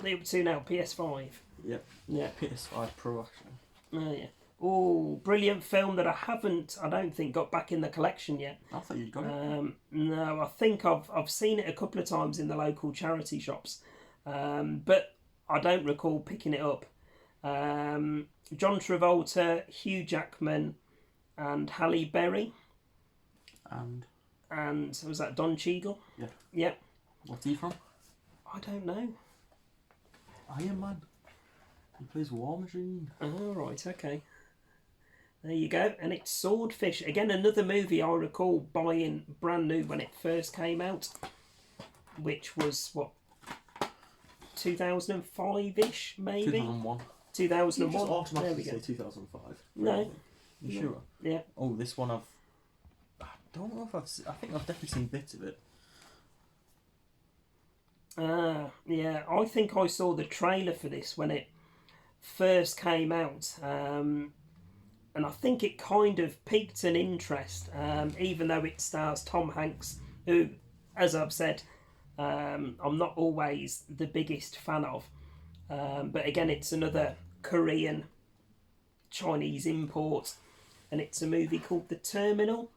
they up to now? PS5? Yep. Yeah. PS5 Pro, actually. Oh, yeah. Oh, brilliant film that I don't think, got back in the collection yet. I thought you'd got it. No, I think I've seen it a couple of times in the local charity shops, but I don't recall picking it up. John Travolta, Hugh Jackman, and Halle Berry. And was that Don Cheadle? Yeah. Yep. What's he from? I don't know. Iron Man. He plays War Machine. Oh, right, okay. There you go. And it's Swordfish. Again, another movie I recall buying brand new when it first came out, which was, 2005-ish, maybe? 2001. 2001. You just automatically There we say go. 2005. No. You sure? Yeah. Oh, this one I don't know if I think I've definitely seen bits of it. Yeah. I think I saw the trailer for this when it first came out. And I think it kind of piqued an interest, even though it stars Tom Hanks, who, as I've said, I'm not always the biggest fan of. But again, it's another Korean Chinese import, and it's a movie called The Terminal.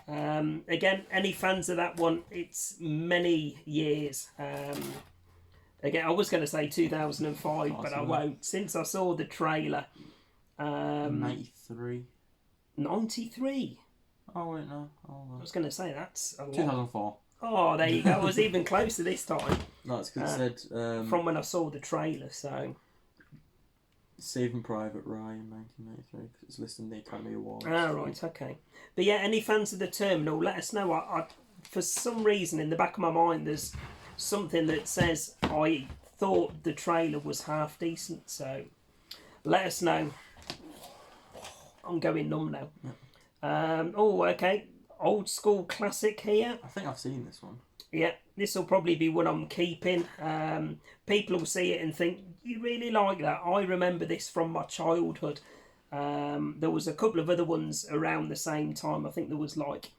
Again, any fans of that one, it's many years. Again, I was going to say 2005, but I won't. Since I saw the trailer... 93. 93? Oh, wait, no. Oh, I was going to say that's a lot. 2004. Oh, there you go. I was even closer this time. No, it's because it said... from when I saw the trailer, so... Saving Private Ryan, 1993, because it's listed in the Academy Awards. Ah, right, okay. But yeah, any fans of The Terminal, let us know. I for some reason, in the back of my mind, there's something that says I thought the trailer was half decent, so let us know. I'm going numb now. Yep. Okay. Old school classic here. I think I've seen this one. Yeah, this will probably be one I'm keeping. People will see it and think, you really like that. I remember this from my childhood. There was a couple of other ones around the same time. I think there was like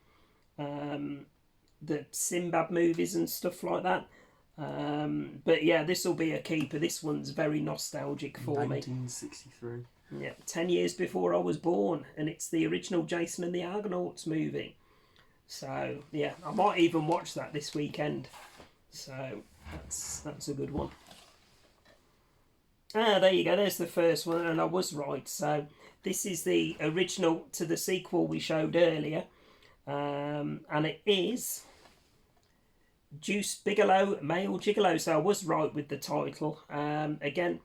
the Sinbad movies and stuff like that. But yeah, this will be a keeper. This one's very nostalgic for 1963. me. Yeah, 10 years before I was born, and it's the original Jason and the Argonauts movie. So yeah, I might even watch that this weekend. So that's a good one. There you go. There's the first one, and I was right. So this is the original to the sequel we showed earlier, and it is Deuce Bigalow, Male Gigolo. So I was right with the title. Again,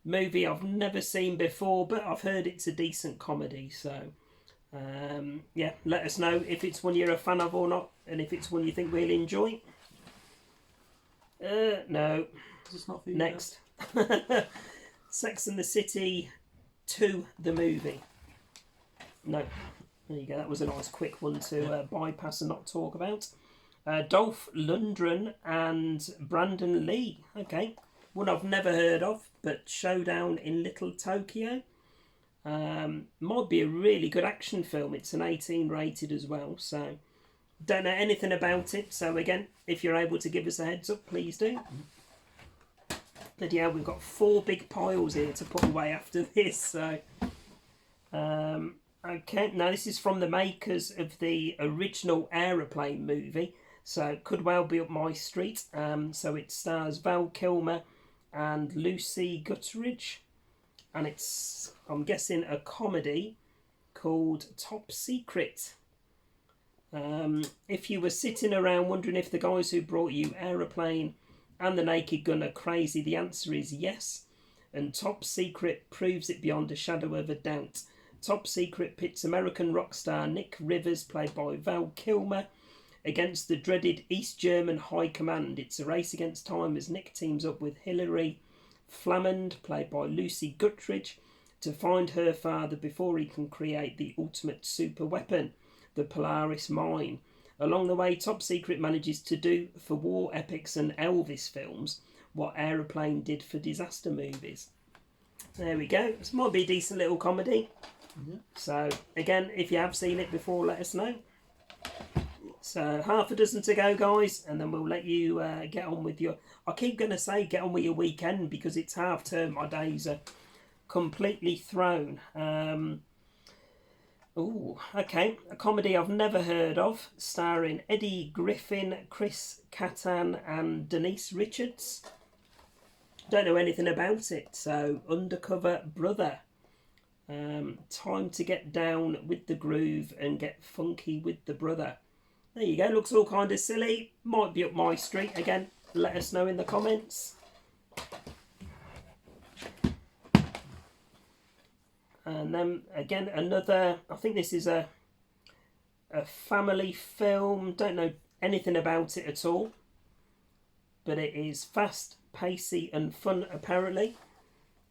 movie I've never seen before, but I've heard it's a decent comedy. So yeah, let us know if it's one you're a fan of or not, and if it's one you think we'll enjoy. No. Is not for you Next. Sex and the City 2, the movie. No. There you go. That was a nice quick one to bypass and not talk about. Dolph Lundgren and Brandon Lee. Okay. One I've never heard of, but Showdown in Little Tokyo. Might be a really good action film. It's an 18 rated as well, so don't know anything about it. So again, if you're able to give us a heads up, please do. But yeah, we've got 4 big piles here to put away after this. So okay, now this is from the makers of the original Aeroplane movie, so it could well be up my street. So it stars Val Kilmer and Lucy Gutteridge. and it's, I'm guessing, a comedy called Top Secret. If you were sitting around wondering if the guys who brought you Aeroplane and The Naked Gun are crazy, the answer is yes. And Top Secret proves it beyond a shadow of a doubt. Top Secret pits American rock star Nick Rivers, played by Val Kilmer, against the dreaded East German High Command. It's a race against time as Nick teams up with Hilary Flamand, played by Lucy Guttridge, to find her father before he can create the ultimate super weapon, the Polaris Mine. Along the way, Top Secret manages to do for war epics and Elvis films what Aeroplane did for disaster movies. There we go. This might be a decent little comedy. Yeah. So, again, if you have seen it before, let us know. So, half a dozen to go, guys, and then we'll let you get on with your... I keep going to say get on with your weekend because it's half term. My days are completely thrown. Oh, okay. A comedy I've never heard of, starring Eddie Griffin, Chris Kattan and Denise Richards. Don't know anything about it. So, Undercover Brother. Time to get down with the groove and get funky with the brother. There you go. Looks all kind of silly. Might be up my street. Again, let us know in the comments. And then again, another, I think this is a family film. Don't know anything about it at all. But it is fast, pacey and fun apparently.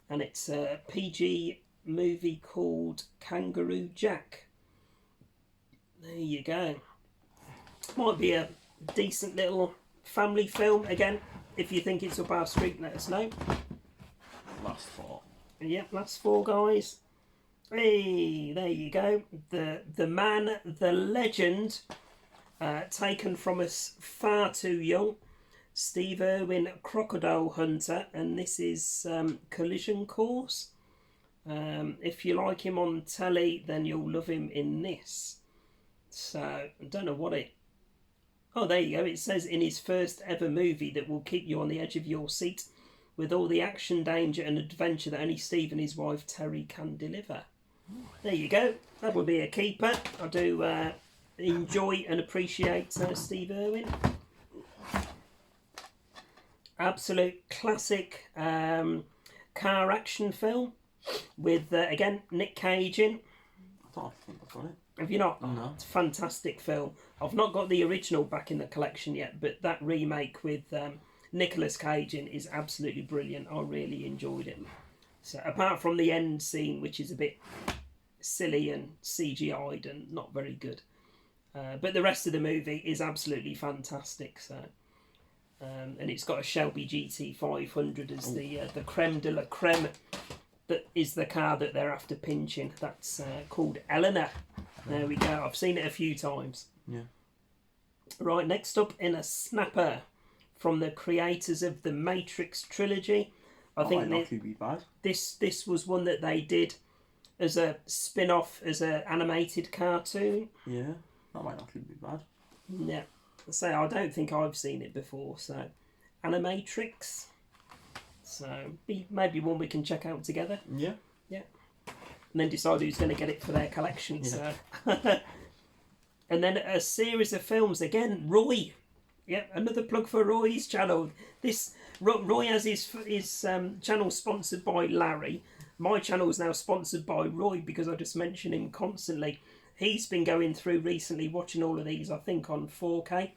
And it's a PG movie called Kangaroo Jack. There you go. Might be a decent little family film. Again, if you think it's up our street, let us know. Last 4. Yep, last 4, guys. Hey, there you go. The man, the legend, taken from us far too young, Steve Irwin, Crocodile Hunter, and this is Collision Course. If you like him on telly, then you'll love him in this. So, I don't know what it... Oh, there you go. It says in his first ever movie that will keep you on the edge of your seat with all the action, danger and adventure that only Steve and his wife Terry can deliver. There you go. That will be a keeper. I do enjoy and appreciate Steve Irwin. Absolute classic car action film with, again, Nick Cage in. I don't think I've got it. Have you not? Oh, no. It's a fantastic film. I've not got the original back in the collection yet, but that remake with Nicolas Cage in is absolutely brilliant. I really enjoyed it. So apart from the end scene, which is a bit silly and CGI'd and not very good, but the rest of the movie is absolutely fantastic. So, and it's got a Shelby GT500 as the creme de la creme. That is the car that they're after pinching. That's called Eleanor. There we go. I've seen it a few times. Yeah. Right, next up in a snapper from the creators of the Matrix trilogy. I think might not be bad. This was one that they did as a spin-off, as an animated cartoon. Yeah, that might not be bad. Yeah. So I don't think I've seen it before. So, Animatrix. So maybe one we can check out together. Yeah. Yeah. And then decide who's going to get it for their collection. Yeah. So. And then a series of films again. Roy. Yeah, another plug for Roy's channel. Roy has his channel sponsored by Larry. My channel is now sponsored by Roy because I just mention him constantly. He's been going through recently, watching all of these, I think, on 4K.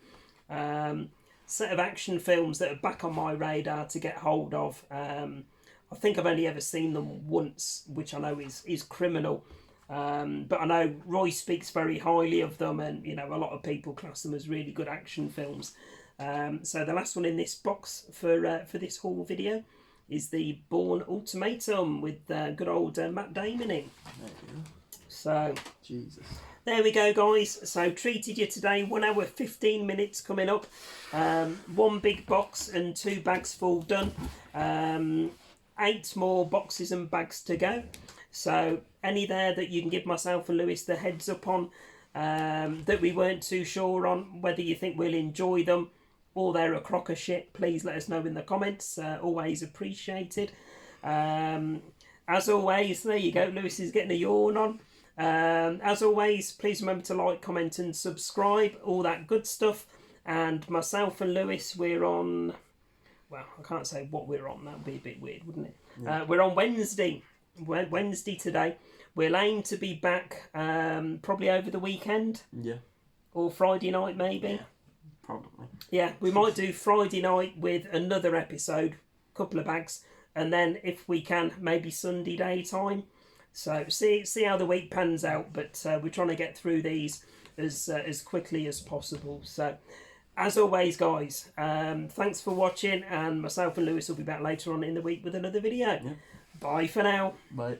Set of action films that are back on my radar to get hold of. I think I've only ever seen them once, which I know is criminal. But I know Roy speaks very highly of them, and you know a lot of people class them as really good action films. So the last one in this box for this haul video is the Bourne Ultimatum with good old Matt Damon in. There you go. So Jesus. there we go, guys. So treated you today. 1 hour 15 minutes coming up. 1 big box and 2 bags full done. 8 more boxes and bags to go. So any there that you can give myself and Lewis the heads up on, that we weren't too sure on, whether you think we'll enjoy them or they're a crock of shit, please let us know in the comments. Always appreciated. And as always, there you go. Lewis is getting a yawn on. As always, please remember to like, comment and subscribe. All that good stuff. And myself and Lewis, we're on... Well, I can't say what we're on. That would be a bit weird, wouldn't it? Yeah. We're on Wednesday. Wednesday today. We'll aim to be back probably over the weekend. Yeah. Or Friday night, maybe. Yeah, probably. Yeah, we might do Friday night with another episode, couple of bags, and then if we can, maybe Sunday daytime. So see how the week pans out, but we're trying to get through these as quickly as possible. So, as always, guys, thanks for watching, and myself and Lewis will be back later on in the week with another video. Yeah. Bye for now. Bye.